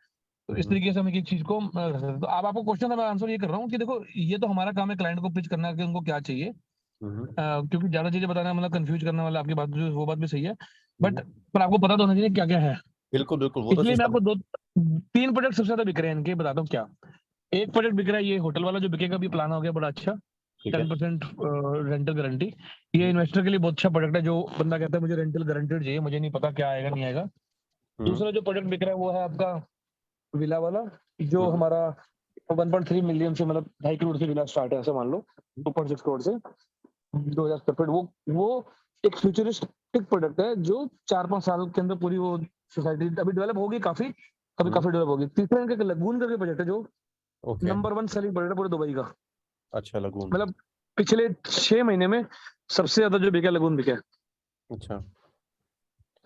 तो इस तरीके से हम एक एक चीज को कर सकते हैं। तो अब आपको क्वेश्चन मैं आंसर ये कर रहा हूँ कि देखो, ये तो हमारा काम है क्लाइंट को पिच करना कि उनको क्या चाहिए। क्योंकि ज्यादा चीजें बताना मतलब कंफ्यूज करने वाला, आपकी बात जो वो बात भी सही है। बट पर आपको पता तो होना चाहिए क्या क्या है। बिल्कुल बिल्कुल, वो तो इसलिए चीज मैं सब। आपको तीन प्रोडक्ट सबसे ज्यादा बिक रहे हैं इनके, बताता हूँ क्या। एक प्रोडक्ट बिक रहा है ये होटल वाला, जो बिकेगा, भी प्लान हो गया बड़ा अच्छा, ठीक है। 10% रेंटल गारंटी। ये इन्वेस्टर के लिए बहुत अच्छा प्रोडक्ट है, जो बंदा कहता है मुझे रेंटल गारंटेड चाहिए, मुझे नहीं पता क्या आएगा नहीं आएगा। दूसरा जो प्रोडक्ट बिक रहा है वो है आपका विला वाला, जो हमारा 1.3 मिलियन से, मतलब 2.5 करोड़ से विला स्टार्ट है, ऐसा मान लो 2.6 करोड़ से 2000 स्क्वायर फीट। वो एक फ्यूचरिस्टिक प्रोडक्ट है, जो 4-5 साल के अंदर पूरी वो सोसाइटी अभी डेवलप होगी काफी, अभी काफी डेवलप होगी। तीसरा इनका लगून करके प्रोजेक्ट है, जो ओके। नंबर 1 सेलिंग प्रोडक्ट है पूरे दुबई का। अच्छा, लगून। मतलब पिछले 6 महीने में सबसे ज्यादा जो बिका लगून बिका है। अच्छा,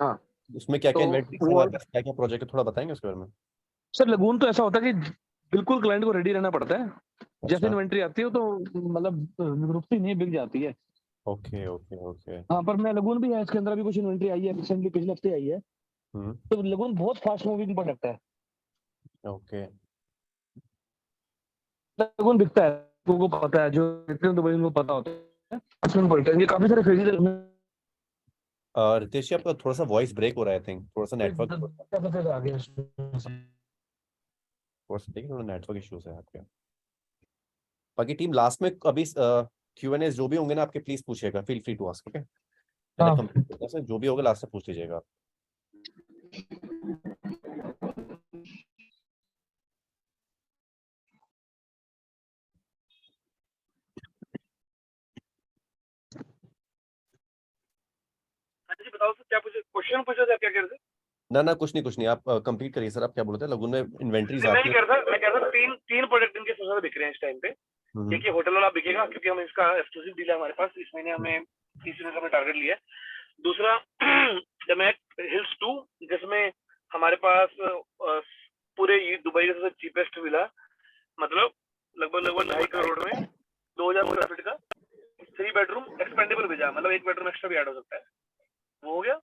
हाँ। उसमें क्या तो क्या इन्वेंटरीज है वो हमारे पास, क्या क्या प्रोजेक्ट है, थोड़ा बताएंगे उसके बारे में। सर, लगून तो ऐसा होता है कि बिल्कुल क्लाइंट को रेडी रहना पड़ता है। जैसे अच्छा। इन्वेंट्री आती है तो मतलब रुकती नहीं, बिक जाती है। Okay, okay, okay. हाँ, पर मैं लगून भी है, इसके अंदर अभी कुछ इन्वेंट्री आई है रिसेंटली, पिछले हफ्ते आई है। हम्म। तो लगून बहुत फास्ट मूविंग प्रोडक्ट है। ओके। लगून बिकता है, लोगों को पता है, जो देखते हैं दुबई, उनको पता होता है। इसमें बोलते हैं, ये काफी सारे फेजेस रितेश जी, आपका थोड़ा सा वॉइस ब्रेक हो रहा है, आई थिंक थोड़ा सा नेटवर्क, आ गए इसमें। थोड़ा सा देखिए, थोड़ा नेटवर्क इश्यूज है आपके। बाकी टीम लास्ट में अभी Q&A जो भी होंगे ना आपके, प्लीज पूछिएगा, feel free to ask, okay. है ना, हाँ। कंप्लीट से जो भी होगा लास्ट में पूछ लीजिएगा आप। जी बताओ सर, क्या पूछे, क्वेश्चन पूछा था, क्या कह रहे थे? ना कुछ नहीं, कुछ नहीं, आप कंप्लीट करिए सर। आप क्या बोलते हैं, लगून में इन्वेंट्रीज मैं आती ही है। कह रहा था, तीन तीन प्रोडक्ट इनके सबसे ज्यादा बिक रहे हैं इस टाइम पे। एक ये होटल वाला बिकेगा, क्योंकि हम इसका एक्सक्लूसिव डील है हमारे पास, इस महीने हमें 30 यूनिट का हमने टारगेट लिया है। दूसरा द मैक हिल्स 2, जिसमें हमारे पास पूरे दुबई का सबसे चीपेस्ट विला, मतलब लगभग 2.5 करोड़ में 2000 स्क्वायर फीट का 3 बेडरूम एक्सपेंडेबल विला, मतलब 1 बेडरूम एक्स्ट्रा भी ऐड हो सकता है, वो हो गया।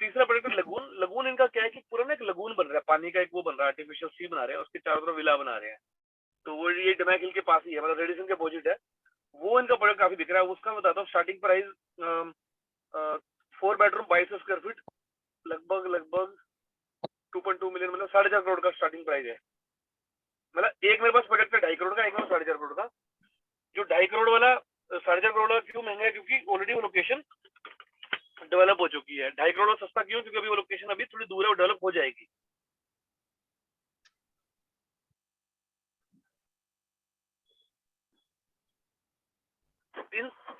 तीसरा प्रोडक्ट लगून। लगून इनका क्या है कि पूरा ना एक लगून बन रहा है, पानी का एक वो बन रहा है, आर्टिफिशियल सी बना रहे हैं, उसके चारों तरफ विला बना रहे हैं। तो वो ये डमैक हिल के पास ही है, मतलब रेडिसन के अपोजिट है। वो इनका प्रोडक्ट काफी बिक रहा है। उसका बताता हूँ, starting price 4 bedroom 2200 square feet, लगभग 2.2 मिलियन, मतलब 4.5 करोड़ का स्टार्टिंग प्राइस है। मतलब एक मेरे पास प्रोजेक्ट है 2.5 करोड़ का, एक मेरे 4.5 करोड़ का। जो 2.5 करोड़ वाला 4.5 करोड़ वाला क्यों महंगा है, क्योंकि ऑलरेडी वो लोकेशन डेवलप हो चुकी है। 2.5 करोड़ सस्ता क्यों, क्योंकि अभी वो लोकेशन अभी थोड़ी दूर है, वो डेवलप हो जाएगी।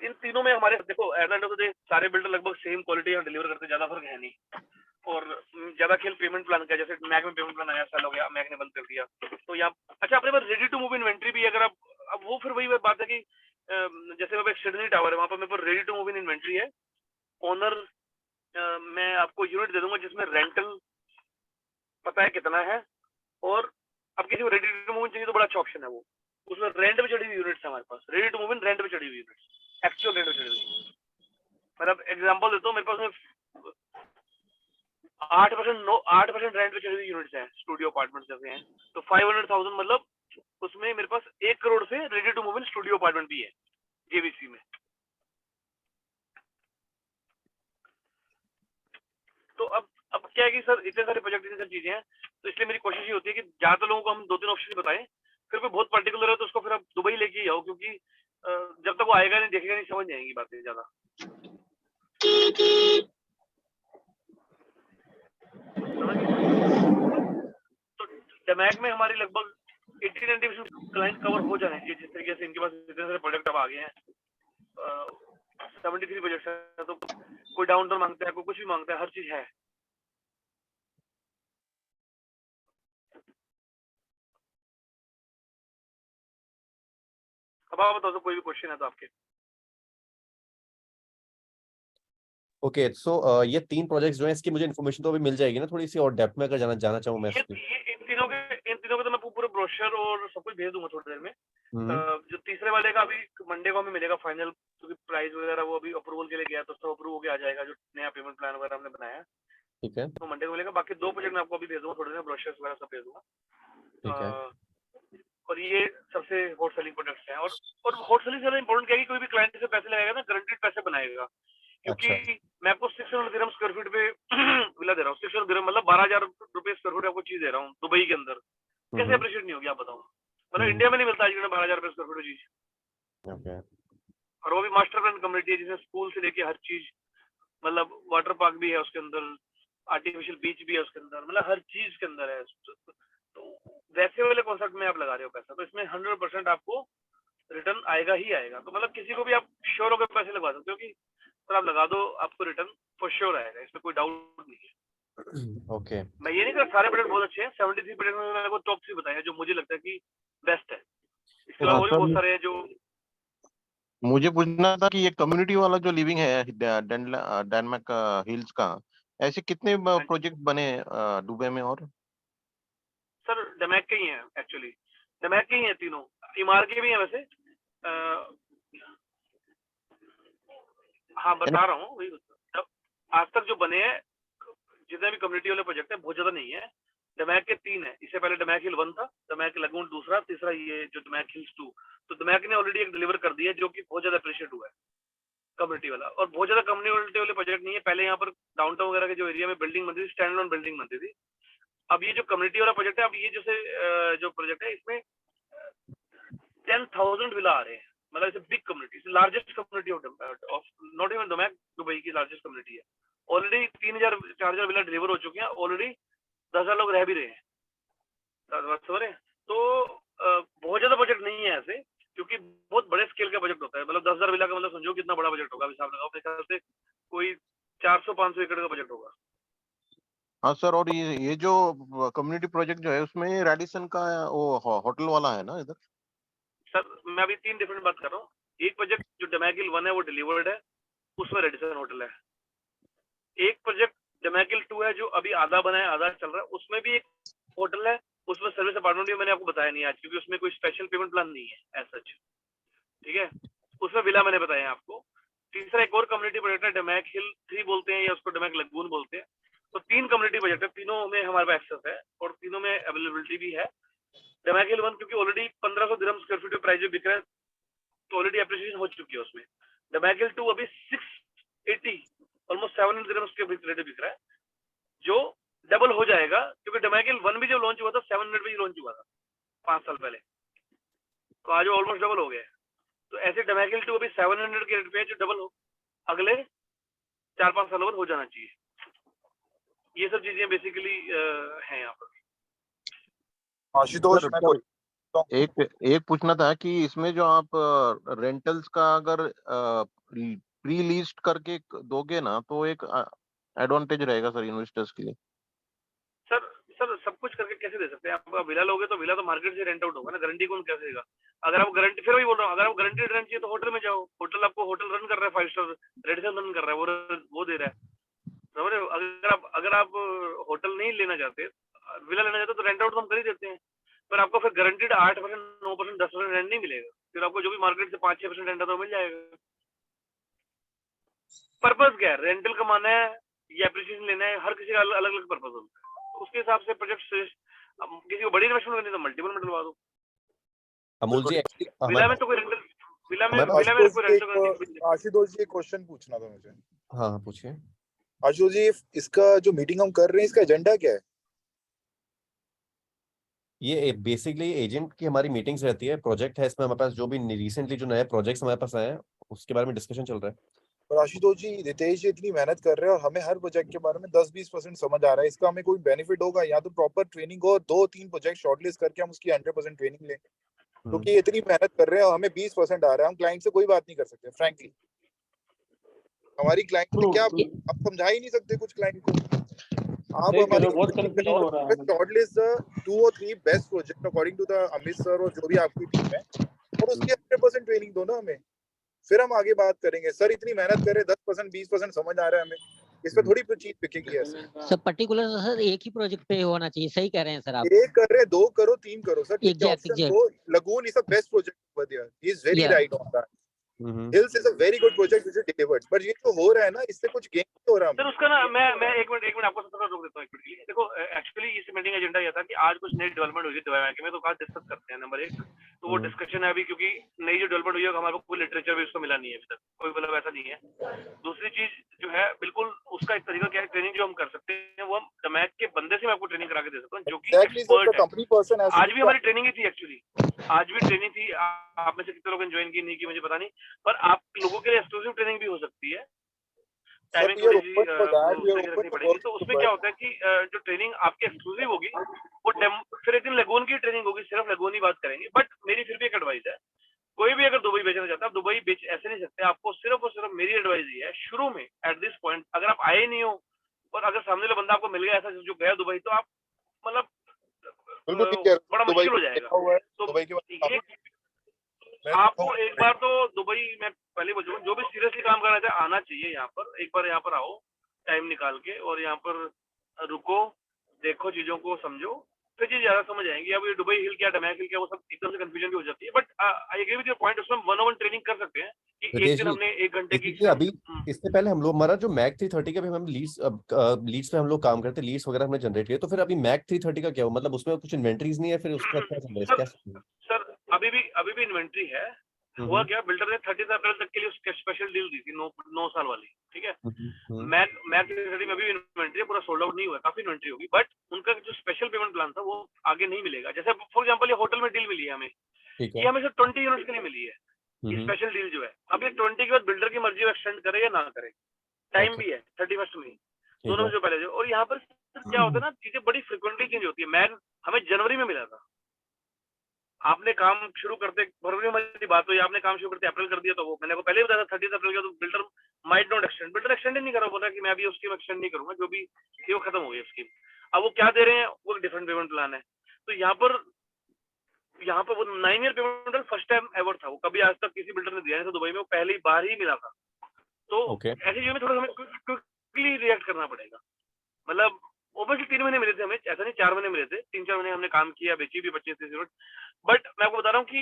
इन तीनों में हमारे देखो at the end of the day सारे बिल्डर लगभग सेम क्वालिटी और डिलीवर करते, ज्यादा फर्क है नहीं। और ज्यादा खेल पेमेंट प्लान का, जैसे मैक में पेमेंट प्लान आया, साल हो गया, मैक ने बंद कर दिया। तो यहाँ अच्छा अपने पास रेडी टू मूव इन्वेंट्री भी है। अगर आप अब वो फिर वही बात है कि जैसे मेरे पास सिडनी टावर है, वहां पर मेरे पास ready to move in inventory है। ओनर मैं आपको यूनिट दे दूंगा जिसमें रेंटल पता है कितना है, और अब किसी को रेडी टू मूव इन चाहिए तो बड़ा अच्छा ऑप्शन है वो। उसमें रेंट पे चढ़ी हुई यूनिट्स है हमारे पास, ready to move in rent पे चढ़ी हुई यूनिट्स, एक्चुअल रेंट पे चढ़ी हुई। मतलब एग्जांपल देता हूँ, मेरे पास में 8% रेंट पे चढ़ी हुई यूनिट्स हैं, स्टूडियो अपार्टमेंट जैसे हैं। तो 500,000 मतलब उसमें मेरे पास 1 करोड़ से ready to move in studio apartment भी है जेवीसी में। तो अब क्या है कि सर इतने सारे प्रोजेक्ट, इतनी सारी चीजें हैं, तो इसलिए मेरी कोशिश ये होती है कि ज्यादा लोगों को हम 2-3 ऑप्शन बताएं। फिर कोई बहुत पर्टिकुलर है तो उसको फिर आप दुबई लेके ही आओ, क्योंकि जब तक वो आएगा नहीं, देखेगा नहीं, समझ नहीं आएंगी बातें ज्यादा। तो डमैक में हमारी लगभग 80-90% क्लाइंट कवर हो जाने चाहिए, जिस तरीके से इनके पास इतने सारे प्रोडक्ट अब आ गए हैं। 73 प्रोजेक्ट है, तो कोई डाउन टोन मांगता है, कोई कुछ भी मांगता है, हर चीज है। अब आप बताओ तो कोई भी क्वेश्चन है तो आपके। ओके सो ये 3 प्रोजेक्ट्स जो हैं, इसकी मुझे इन्फॉर्मेशन तो अभी मिल जाएगी ना थोड़ी सी, और डेप्थ में अगर जाना चाहूँ मैं इसकी। इन तीनों के तो मैं पूरे ब्रोशर और सब कुछ भेज दूंगा थोड़ी देर में। जो तीसरे वाले का अभी मंडे को हमें मिलेगा फाइनल, क्योंकि प्राइस वगैरह वो अभी अप्रूवल के लिए गया, तो सब अप्रूव होके आ जाएगा, जो नया पेमेंट प्लान वगैरह हमने बनाया। ठीक है, तो मंडे को मिलेगा। बाकी 2 प्रोजेक्ट मैं आपको अभी भेज दूंगा थोड़ी देर में, ब्रोशर्स वगैरह सब भेज दूंगा। ठीक है। और ये सबसे हॉट सेलिंग प्रोडक्ट्स हैं। और हॉट सेलिंग से इंपॉर्टेंट क्या है कि कोई भी क्लाइंट से पैसे लगाएगा ना, गारंटीड पैसे बनाएगा। क्योंकि अच्छा। मैं आपको 600 दिरहम स्क्वायर फीट पे विला दे रहा हूँ। 600 दिरहम मतलब 12,000 रुपए स्क्वायर फीट आपको चीज दे रहा हूँ दुबई के अंदर। कैसे अप्रिशिएट नहीं होगी आप बताओ। मतलब इंडिया में नहीं मिलता आज 12,000 रुपए स्क्वायर फीट चीज। ओके। और वो भी मास्टर प्लान कम्युनिटी है, जिसमें स्कूल से लेके हर चीज, मतलब वाटर पार्क भी है उसके अंदर, आर्टिफिशियल बीच भी है उसके अंदर, मतलब हर चीज के अंदर है। तो वैसे वाले कॉन्सेप्ट में आप लगा रहे हो पैसा, तो इसमें 100% आपको रिटर्न आएगा ही आएगा। तो मतलब किसी को भी आप श्योर होकर पैसे लगवा सकते हो कि सर आप लगा दो, आपको रिटर्न फॉर श्योर आएगा, इसमें कोई डाउट नहीं है। ओके। मैं ये नहीं कर सारे प्रोडक्ट बहुत अच्छे हैं, 73% में मैंने को टॉप 3 बताया जो मुझे लगता है कि बेस्ट है। इसके अलावा और भी बहुत सारे हैं जो। मुझे पूछना था कि ये कम्युनिटी वाला जो लिविंग है डेनमार्क हिल्स का, ऐसे कितने प्रोजेक्ट बने दुबई में? और सर डमैक के ही हैं एक्चुअली, डमैक के ही हैं तीनों, इमार के भी हैं वैसे। हाँ बता रहा हूँ, आज तक जो बने हैं जितने भी कम्युनिटी वाले प्रोजेक्ट है बहुत ज्यादा नहीं है। डमैक के 3 है, इससे पहले डमैक हिल 1 था, डमैक लगून दूसरा, तीसरा ये जो डमैक हिल्स 2। तो डमैक ने ऑलरेडी एक डिलीवर कर दिया जो कि बहुत ज्यादा अप्रिशिएट हुआ है कम्युनिटी वाला। और बहुत ज्यादा कम्युनिटी वाले प्रोजेक्ट नहीं है। पहले यहाँ पर डाउनटाउन वगैरह के जो एरिया में बिल्डिंग बनती थी, स्टैंड अलोन बिल्डिंग बनती थी। अब ये जो कम्युनिटी वाला प्रोजेक्ट है, अब ये जैसे जो प्रोजेक्ट है इसमें 10,000 विला आ रहे हैं। मतलब it's big community, largest community of not even Damac, Dubai की लार्जेस्ट कम्युनिटी है। ऑलरेडी 3,000-4,000 विला डिलीवर हो चुके हैं, ऑलरेडी 10,000 लोग रह भी रहे हैं। तो बहुत ज्यादा बजट नहीं है ऐसे, क्योंकि बहुत बड़े स्केल का बजट होता है। मतलब 10,000 विला का मतलब समझो कितना बड़ा बजट होगा, हिसाब लगाओ, मेरे ख्याल से कोई 400-500 एकड़ का बजट होगा। हाँ सर, और ये जो कम्युनिटी प्रोजेक्ट जो है उसमें रेडिसन का वो होटल वाला है ना इधर? सर मैं अभी 3 डिफरेंट बात कर रहा हूँ। एक प्रोजेक्ट जो डमैक हिल 1 है वो डिलीवर्ड है, उसमें रेडिसन होटल है। एक प्रोजेक्ट डमैक हिल 2 है जो अभी आधा बना है आधा चल रहा है, उसमें भी एक होटल है, उसमें सर्विस अपार्टमेंट भी मैंने आपको बताया नहीं आज, क्योंकि उसमें कोई स्पेशल पेमेंट प्लान नहीं है एज सच। ठीक है, उसमें विला मैंने बताया आपको। तीसरा एक और कम्युनिटी प्रोजेक्ट है, डमैक हिल 3 बोलते हैं या उसको डमैक लगून बोलते हैं। तो 3 कम्युनिटी प्रोजेक्ट है, तीनों में हमारे पास एक्सेस है और तीनों में अवेलेबिलिटी भी है। डमैक हिल 1 क्योंकि ऑलरेडी 1500 दिरहम स्क्वायर फीट प्राइस में बिक रहा है, तो ऑलरेडी एप्रिसिएशन हो चुकी है उसमें। डमैक हिल 2 अभी 680 ऑलमोस्ट 700 दिरहम स्क्वायर फीट रेट बिक रहा है, जो डबल हो जाएगा, क्योंकि डमैक हिल 1 भी जब लॉन्च हुआ था 700 पे ही लॉन्च हुआ था। 5 साल पहले, तो आज ऑलमोस्ट डबल हो गया है। तो ऐसे डमैकिल 2 अभी 700 के रेट पे है, जो डबल हो अगले 4-5 सालों में हो जाना चाहिए। ये सब चीजें बेसिकली हैं यहाँ पर। आशुतोष सर, मैं तो कोई एक पूछना था कि इसमें जो आप रेंटल्स का अगर प्री लीज्ड करके दोगे ना, तो एक एडवांटेज रहेगा सर इन्वेस्टर्स के लिए। सर सब कुछ करके कैसे दे सकते हैं आप? विला लोगे तो विला तो मार्केट से रेंट आउट होगा ना, गारंटी कौन कैसे देगा? अगर आप गारंटी, फिर वही बोल रहा हूँ, अगर आप गारंटीड रेंट चाहिए तो होटल में जाओ। होटल आपको होटल रन कर रहा है, 5 स्टार रेडिसन रन कर रहा है, वो दे रहा है, समझ रहे हो? अगर आप होटल नहीं लेना चाहते, विला लेना चाहते तो रेंट आउट तो हम कर ही देते हैं, पर आपको फिर गारंटीड 8%, 9%, 10% रेंट नहीं मिलेगा। फिर आपको जो भी मार्केट से 5-6% रेंट आता है वो मिल जाएगा। पर्पज क्या है? रेंटल कमाना है या एप्रिसिएशन लेना है? हर किसी का अलग अलग पर्पज होता है, तो उसके हिसाब से प्रोजेक्ट किसी को बड़ी इन्वेस्टमेंट करनी तो मल्टीपल में डलवा दो। अमोल जी एक्चुअली विला में तो कोई रेंटल, विला में हमारे कोई रेंटल गारंटी। आशुतोष जी एक क्वेश्चन पूछना था मुझे। हाँ पूछिए। आशुतोष जी, इसका जो मीटिंग हम कर रहे हैं, इसका एजेंडा क्या है? ये बेसिकली एजेंट की हमारी मीटिंग्स रहती है, प्रोजेक्ट है इसमें हमारे पास, जो भी रिसेंटली जो नए प्रोजेक्ट्स हमारे पास आए हैं उसके बारे में डिस्कशन चल रहा है। और आशुतोष जी, रितेश जी इतनी मेहनत कर रहे हैं और हमें हर प्रोजेक्ट के बारे में 10-20% समझ आ रहा है। इसका हमें कोई बेनिफिट होगा? या तो प्रॉपर ट्रेनिंग हो, 2-3 प्रोजेक्ट शॉर्टलिस्ट करके हम उसकी 100% ट्रेनिंग लें, क्योंकि ये इतनी मेहनत कर रहे हैं और हमें 20% आ रहा है। हम क्लाइंट से कोई बात नहीं कर सकते फ्रैंकली। हमारी क्लाइंट से क्या आप समझा ही नहीं सकते कुछ क्लाइंट को। आप हमारी बहुत कंफ्यूजन हो रहा है। शॉर्टलिस्ट 2 और 3 best project according to the Amit sir और जो भी आपकी टीम है, और उसकी 100% ट्रेनिंग दो ना हमें, फिर हम आगे बात करेंगे। सर इतनी मेहनत करे, 10% 20% समझ आ रहा है हमें, इस पे थोड़ी चीज बिकेगी ऐसे। सर पर्टिकुलर सर एक ही प्रोजेक्ट पे होना चाहिए, सही कह रहे हैं सर आप। एक कर रहे, 2 करो, 3 करो सर, ठीक है। Exact, option exact. 2 lagoon is a best project over there, he is very Yeah. Right on that. Hills is a very good project which is delivered, but ये जो हो रहा है ना, इससे कुछ गेन नहीं हो रहा सर हमें। उसका ना मैं एक मिनट आपको सबसे रोक देता हूँ एक मिनट के लिए। देखो एक्चुअली इस मीटिंग एजेंडा ये था कि आज कुछ नई डेवलपमेंट हुई है दवाई में, तो आज डिस्कस करते हैं। नंबर 1 तो वो डिस्कशन है अभी, क्योंकि नई जो डेवलपमेंट हुई है हमारे को कोई लिटरेचर भी उसको मिला नहीं है अभी तक, कोई मतलब ऐसा नहीं है। दूसरी चीज जो है, बिल्कुल उसका एक तरीका क्या है, ट्रेनिंग जो हम कर सकते हैं वो हम डमैक के बंदे से मैं आपको ट्रेनिंग करा के दे सकता हूँ, जो कि एग्जैक्टली सर, द एक्सपर्ट है। कंपनी पर्सन हैज आज भी हमारी ट्रेनिंग ही थी एक्चुअली, आज भी ट्रेनिंग थी। आप में से कितने लोगों ने ज्वाइन की नहीं की मुझे पता नहीं, पर आप लोगों के लिए एक्सक्लूसिव ट्रेनिंग भी हो सकती है। टाइमिंग थोड़ी सी उस तरीके रखनी पड़ेगी। तो उसमें क्या होता है कि जो ट्रेनिंग आपकी एक्सक्लूसिव होगी वो फिर एक दिन लगून की ट्रेनिंग होगी, सिर्फ लगून ही बात करेंगे। बट मेरी फिर भी एक एडवाइस है, कोई भी अगर दुबई बेचना चाहता है, आप दुबई बेच ऐसे नहीं सकते। आपको सिर्फ और सिर्फ मेरी एडवाइस ये है, शुरू में एट दिस पॉइंट अगर आप आए नहीं हो और अगर सामने वाला बंदा आपको मिल गया ऐसा जो गया दुबई, तो आप मतलब बिल्कुल ठीक है, बड़ा दुबई मुश्किल हो में जाएगा। लिखा हुआ है, तो दुबई के बारे में आपको एक बार तो दुबई में पहले बोलूँ, जो भी सीरियसली काम करना चाहे आना चाहिए यहाँ पर। एक बार यहाँ पर आओ टाइम निकाल के, और यहाँ पर रुको, देखो, चीजों को समझो, फिर चीज ज्यादा समझ आएंगी। अब ये दुबई हिल क्या, डमैक हिल क्या, वो सब एकदम से कंफ्यूजन भी हो जाती है। But I agree with your point, उसमें 1-on-1 ट्रेनिंग कर सकते हैं कि एक रितेश दिन जी, हमने 1 घंटे की देखिए अभी इससे पहले हम लोग हमारा जो मैक 330 का भी हम लीड्स पे हम लोग काम करते हैं, लीड्स वगैरह हमने जनरेट किए। तो फिर अभी मैक 330 का क्या हो, मतलब उसमें कुछ इन्वेंटरीज नहीं है, फिर उसका क्या चल रहा है, क्या? सर अभी भी इन्वेंट्री है। हुआ क्या, बिल्डर ने 30 अप्रैल तक के लिए उसके स्पेशल डील दी थी, 9 साल वाली, ठीक है। मैक 330 में अभी इन्वेंट्री है, पूरा सोल्ड आउट नहीं हुआ, काफी इन्वेंट्री होगी। बट उनका जो स्पेशल पेमेंट प्लान था वो आगे नहीं मिलेगा। जैसे फॉर एग्जांपल ये होटल में डील मिली है हमें, ये हमें सिर्फ 20 यूनिट्स के लिए मिली है, ये स्पेशल डील जो है। अब ये 20 के बाद बिल्डर की मर्जी एक्सटेंड करे या ना करे, टाइम भी है 31 में, दोनों में जो पहले जो। और यहाँ पर क्या होता है ना, चीजें बड़ी फ्रिक्वेंटली चेंज होती है। मैक हमें जनवरी में मिला था, आपने काम शुरू करते फरवरी में बात हुई, आपने काम शुरू करते अप्रैल कर दिया, तो वो मैंने को पहले ही बताया था 30 अप्रैल का, तो builder might not extend, builder extend ही नहीं करा, बोला कि मैं अभी उसकी एक्सटेंड नहीं करूंगा, जो भी थी वो खत्म हो गई उसकी। अब वो क्या दे रहे हैं, वो डिफरेंट पेमेंट प्लान है। तो यहाँ पर वो 9 year payment first time ever था, वो कभी आज तक किसी बिल्डर ने दिया नहीं था दुबई में, वो पहली बार ही मिला था। तो ऐसी चीजों में थोड़ा हमें क्विकली रिएक्ट करना पड़ेगा। मतलब ओबियसली 3 महीने मिले थे हमें, ऐसा नहीं 4 महीने मिले थे, 3-4 महीने हमने काम किया, बेची भी 25-30 यूनिट। बट मैं आपको बता रहा हूँ कि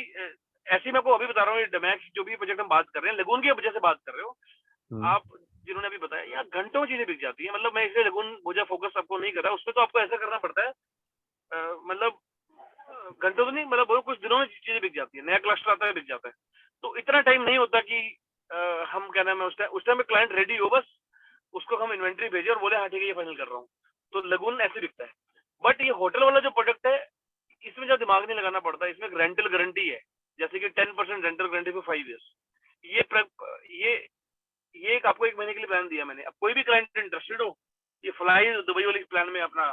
ऐसे मैं आपको अभी बता रहा हूँ, डमैक जो भी प्रोजेक्ट हम बात कर रहे हैं, लगून की वजह से बात कर रहे हो आप, जिन्होंने अभी बताया, यहाँ घंटों में चीजें बिक जाती है। मतलब मैं इसलिए लगून मुझे फोकस आपको नहीं कर रहा, उसमें तो आपको ऐसा करना पड़ता है, मतलब घंटों तो नहीं, मतलब वो कुछ दिनों में चीजें बिक जाती है, नया क्लस्टर आता है बिक जाता है। तो इतना टाइम नहीं होता कि हम क्या नाम है उस टाइम में क्लाइंट रेडी हो, बस उसको हम इन्वेंट्री भेजे और बोले हाँ ठीक है ये फाइनल कर रहा हूँ, तो लगून ऐसे बिकता है। बट ये होटल वाला जो प्रोडक्ट है, इसमें जो दिमाग नहीं लगाना पड़ता, इसमें एक रेंटल गारंटी है, जैसे कि 10% रेंटल गारंटी फॉर 5 इयर्स। ये एक आपको 1 महीने के लिए प्लान दिया मैंने। अब कोई भी क्लाइंट इंटरेस्टेड हो, ये फ्लाई दुबई वाले प्लान में अपना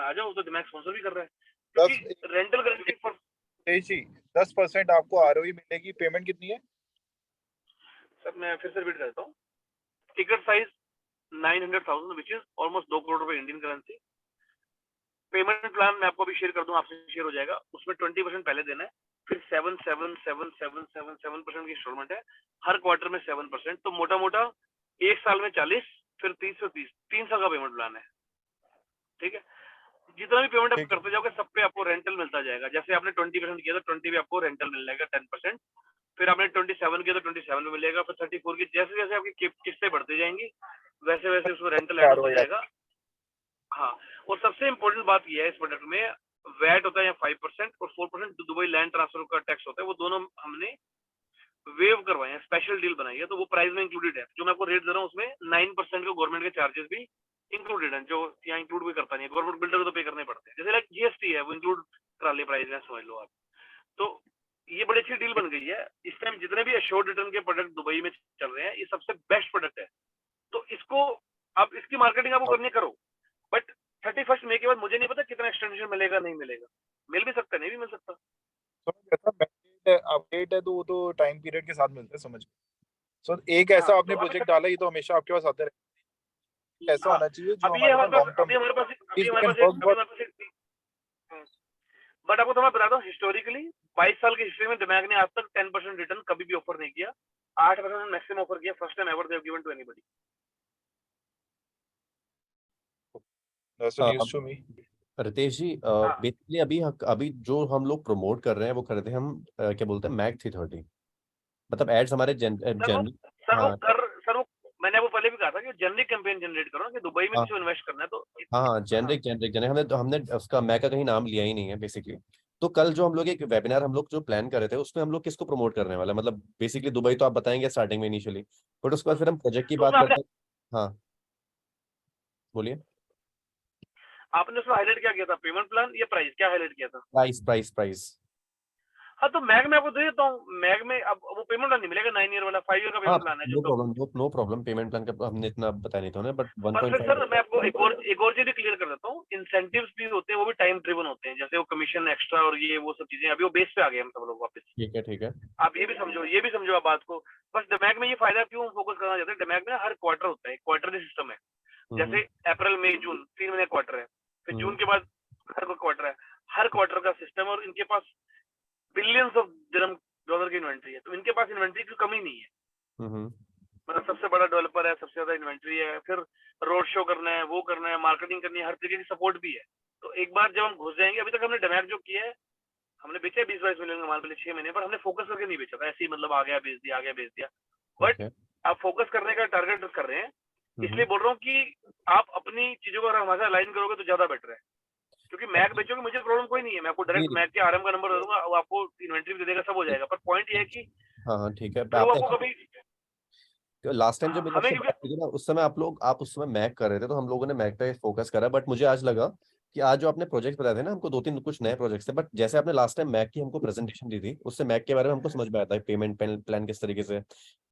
आ जाओ, तो दिमाग स्पॉन्सर भी कर रहा है, क्योंकि रेंटल गारंटी फॉर रितेश जी 10% आपको आरओई मिलेगी। पेमेंट कितनी है? सर मैं फिर से रिपीट करता हूँ, ticket size 900,000 which is almost 2 crore रुपए इंडियन करेंसी। पेमेंट प्लान मैं आपको अभी शेयर कर दूं, आपसे शेयर हो जाएगा। उसमें 20% पहले देना है, फिर 7% की इंस्टॉलमेंट है, हर क्वार्टर में 7%, तो मोटा मोटा 1 साल में 40, फिर 30 फिर 30, 3 साल का पेमेंट प्लान है। ठीक है, जितना भी पेमेंट आप ठीक है। करते जाओगे सब पे आपको रेंटल मिलता जाएगा। जैसे आपने 20% किया तो 20 पे आपको रेंटल मिल जाएगा 10%, फिर आपने 27 किया तो 27 में मिलेगा, फिर 34 की जैसे जैसे आपकी किस्तें बढ़ती जाएंगी वैसे वैसे उसमें रेंटल ऐड होता जाएगा। हाँ, और सबसे इम्पोर्टेंट बात यह है इस प्रोडक्ट में, वैट होता है यहाँ 5% और 4% दुबई लैंड ट्रांसफर का टैक्स होता है, वो दोनों हमने वेव करवाए हैं, स्पेशल डील बनाई है, तो वो प्राइस में इंक्लूडेड है। जो मैं आपको रेट दे रहा हूँ उसमें 9% के गवर्नमेंट के चार्जेस भी इंक्लूडेड है, जो यहाँ इंक्लूड भी करता नहीं है, गवर्नमेंट बिल्डर को तो पे करने पड़ते हैं। जैसे लाइक जीएसटी है, वो इंक्लूड करा ले प्राइस में, समझ लो आप। तो ये बड़ी अच्छी डील बन गई है। इस टाइम जितने भी एश्योर्ड रिटर्न के प्रोडक्ट दुबई में चल रहे हैं, ये सबसे बेस्ट प्रोडक्ट है। तो इसको अब इसकी मार्केटिंग आपको करनी करो, बट 31 मई के बाद मुझे नहीं पता कितना एक्सटेंशन मिलेगा, नहीं मिलेगा, मिल भी सकता है, नहीं भी मिल सकता। अपडेट है तो वो तो टाइम पीरियड के साथ मिलता है, समझ। सो एक ऐसा हाँ, आपने तो अभी प्रोजेक्ट तक डाला, ये तो हमेशा आपके पास आते रहे। ऐसा हाँ, होना चाहिए जो अभी ये हमारे पास लॉन्ग टर्म। अभी हमारे पास If we can work but आपको तो मैं बताता हूँ, हिस्टोरिकली 22 साल की हिस्ट्री में दिमाग ने आज तक 10% रिटर्न कभी भी ऑफर नहीं किया, 8% मैक्सिमम ऑफर किया, first time ever they have given to anybody. that's a news to me. Ritesh ji, हाँ, बेसिकली अभी जो हम लोग प्रमोट कर रहे हैं वो कर रहे हैं हम, क्या बोलते हैं, मैक 330। मतलब एड्स हमारे सर वो मैंने वो पहले भी कहा था कि जेनरिक कैंपेन जनरेट करो कि दुबई में हाँ किसी को इन्वेस्ट करना है तो हाँ, जेनरिक हमने उसका मैक का कहीं नाम लिया ही नहीं है बेसिकली। तो कल जो हम लोग एक वेबिनार हम लोग जो प्लान कर रहे थे उसमें हम लोग किसको प्रमोट करने वाले हैं? मतलब बेसिकली दुबई तो आप बताएंगे स्टार्टिंग में इनिशियली, बट उसके बाद फिर हम प्रोजेक्ट की तो बात उसमें करते हैं। हाँ बोलिए। आपने उसमें हाईलाइट क्या किया था, पेमेंट प्लान या प्राइस, क्या हाईलाइट किया था? प्राइस। हाँ, तो मैग में आपको दे देता हूँ। मैग में अब वो पेमेंट प्लान नहीं मिलेगा, 9 ईयर वाला, 5 ईयर का हाँ, पेमेंट प्लान है नो जो। Problem, no problem. Payment plan का हमने इतना बताया नहीं था उन्हें, बट पर फिर 1.5। सर मैं आपको एक और चीज क्लियर कर देता हूँ, इंसेंटिव्स भी होते हैं, वो भी टाइम ड्रिवन होते हैं, जैसे वो कमीशन एक्स्ट्रा और ये वो सब चीजें, अभी वो बेस पे आ गए हम सब लोग वापस। ठीक है। आप ये भी समझो आप बात को। बस दिमाग में ये फायदा क्यों फोकस करना चाहते हैं, दिमाग में हर क्वार्टर होता है, क्वार्टरली सिस्टम है। जैसे अप्रैल मई जून 3 महीने क्वार्टर है, फिर जून के बाद हर क्वार्टर है, हर क्वार्टर का सिस्टम, और इनके पास बिलियंस ऑफ दिरहम डॉलर की इन्वेंट्री है, तो इनके पास इन्वेंट्री की कमी नहीं है। मतलब सबसे बड़ा डेवलपर है, सबसे ज्यादा इन्वेंट्री है, फिर रोड शो करना है, वो करना है, मार्केटिंग करनी है, हर तरीके की सपोर्ट भी है। तो एक बार जब हम घुस जाएंगे, अभी तक हमने डमैक जो किया है, हमने बेचा 20-22 मिलियन का माल पहले 6 महीने पर, हमने फोकस करके नहीं बेचा था ऐसे ही, मतलब आ गया बेच दिया। बट आप फोकस करने का टारगेट कर रहे हैं, इसलिए बोल रहा हूँ कि आप अपनी चीजों को हमारे अलाइन करोगे तो ज्यादा बेटर है, क्योंकि मैक बेचोगे मुझे प्रॉब्लम कोई नहीं है, मैं आपको डायरेक्ट मैक के आरएम का नंबर दे दूंगा, वो आपको इन्वेंट्री भी दे देगा, सब हो जाएगा। पर पॉइंट ये है कि हाँ ठीक है। फिर वो आपको कभी लास्ट टाइम जब मैंने हमें आपसे बात की थी ना, उस समय आप उस समय मैक कर रहे थे, तो हम लोगों ने मैक पे फोकस करा, बट मुझे आज लगा कि आज जो आपने प्रोजेक्ट बताए थे ना हमको, 2-3 कुछ नए प्रोजेक्ट्स थे, बट जैसे आपने लास्ट टाइम मैक की हमको प्रेजेंटेशन दी थी, उससे मैक के बारे में हमको समझ में आता है, पेमेंट प्लान किस तरीके से,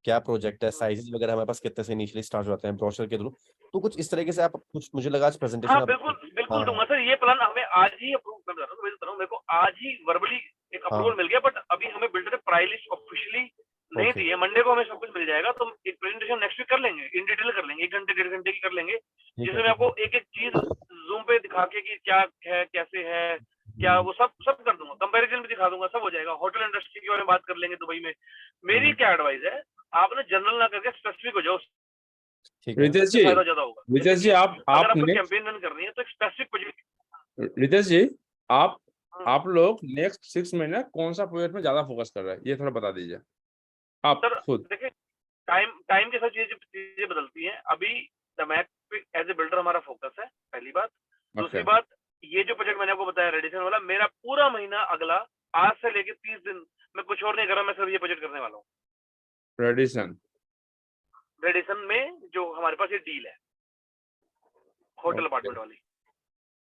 क्या प्रोजेक्ट है, साइजेस वगैरह हमारे पास कितने से इनिशियली स्टार्ट होते हैं ब्रोशर के थ्रू। तो कुछ इस तरीके से आप कुछ, मुझे लगा आज प्रेजेंटेशन हाँ, आप। बिल्कुल हाँ दूंगा सर। ये प्लान हमें आज ही अप्रूव कर रहा हूँ, मेरे को आज ही वर्बली एक अप्रूवल मिल गया, बट अभी हमें बिल्डर ने प्राइस लिस्ट ऑफिशियली नहीं दी है। मंडे को हमें सब कुछ मिल जाएगा, तो एक प्रेजेंटेशन नेक्स्ट वीक कर लेंगे, इन डिटेल कर लेंगे, 1 घंटे 1.5 घंटे की कर लेंगे, जिसमें मैं आपको एक एक चीज जूम पे दिखा के कि क्या है, कैसे है, क्या वो सब कर दूंगा, कंपैरिजन भी दिखा दूंगा, सब हो जाएगा। होटल इंडस्ट्री के बारे में बात कर लेंगे दुबई में। मेरी क्या एडवाइस है, आप ना जनरल ना करके स्पेसिफिक हो जाओ, रितेश जी, फायदा ज्यादा होगा। रितेश जी अगर आपको नेक्स्ट, कैंपेन रन करनी है तो एक स्पेसिफिक प्रोजेक्ट। रितेश जी आप लोग नेक्स्ट 6 महीने कौन सा प्रोजेक्ट में ज्यादा फोकस कर रहे हैं, ये थोड़ा बता दीजिए आप सर खुद। देखिए, टाइम के साथ चीजें बदलती हैं। अभी दमैक पे एज ए बिल्डर हमारा फोकस है, पहली बात। दूसरी बात, ये जो प्रोजेक्ट मैंने आपको बताया रेडिसन वाला, मेरा पूरा महीना अगला आज से लेके 30 दिन मैं कुछ और नहीं कर रहा, मैं सिर्फ ये प्रोजेक्ट करने वाला हूँ। रेडिसन में जो हमारे पास ये डील है होटल अपार्टमेंट वाली,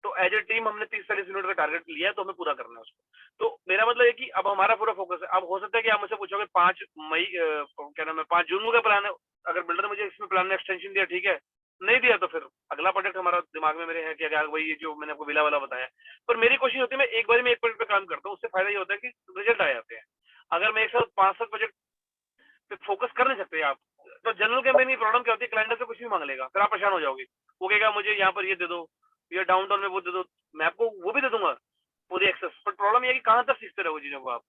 तो एज ए टीम हमने 30-40 यूनिट का टारगेट लिया है, तो हमें पूरा करना है उसको। तो मेरा मतलब है कि अब हमारा पूरा फोकस है। अब हो सकता है कि आप मुझसे पूछोगे 5 मई क्या नाम है 5 जून का प्लान है, अगर बिल्डर ने मुझे इसमें प्लान में एक्सटेंशन दिया ठीक है, नहीं दिया तो फिर अगला प्रोजेक्ट हमारा दिमाग में मेरे है कि अगर वही जो मैंने आपको विला वाला बताया। पर मेरी कोशिश होती है मैं एक बार में एक प्रोजेक्ट पे काम करता हूँ, उससे फायदा ये होता है कि रिजल्ट आ जाते हैं। अगर मैं एक साथ 5-7 प्रोजेक्ट पे फोकस कर नहीं सकते आप, तो जनरल कैंपेन की प्रॉब्लम क्या होती है, क्लाइंट से कुछ भी मांग लेगा, फिर आप परेशान हो जाओगे। वो कहेगा मुझे यहाँ पर ये दे दो, या डाउन टाउन में वो दे दो, मैं आपको वो भी दे दूंगा पूरी एक्सेस, पर प्रॉब्लम ये है कि कहाँ तक सीखते रहोगे चीजों को आप।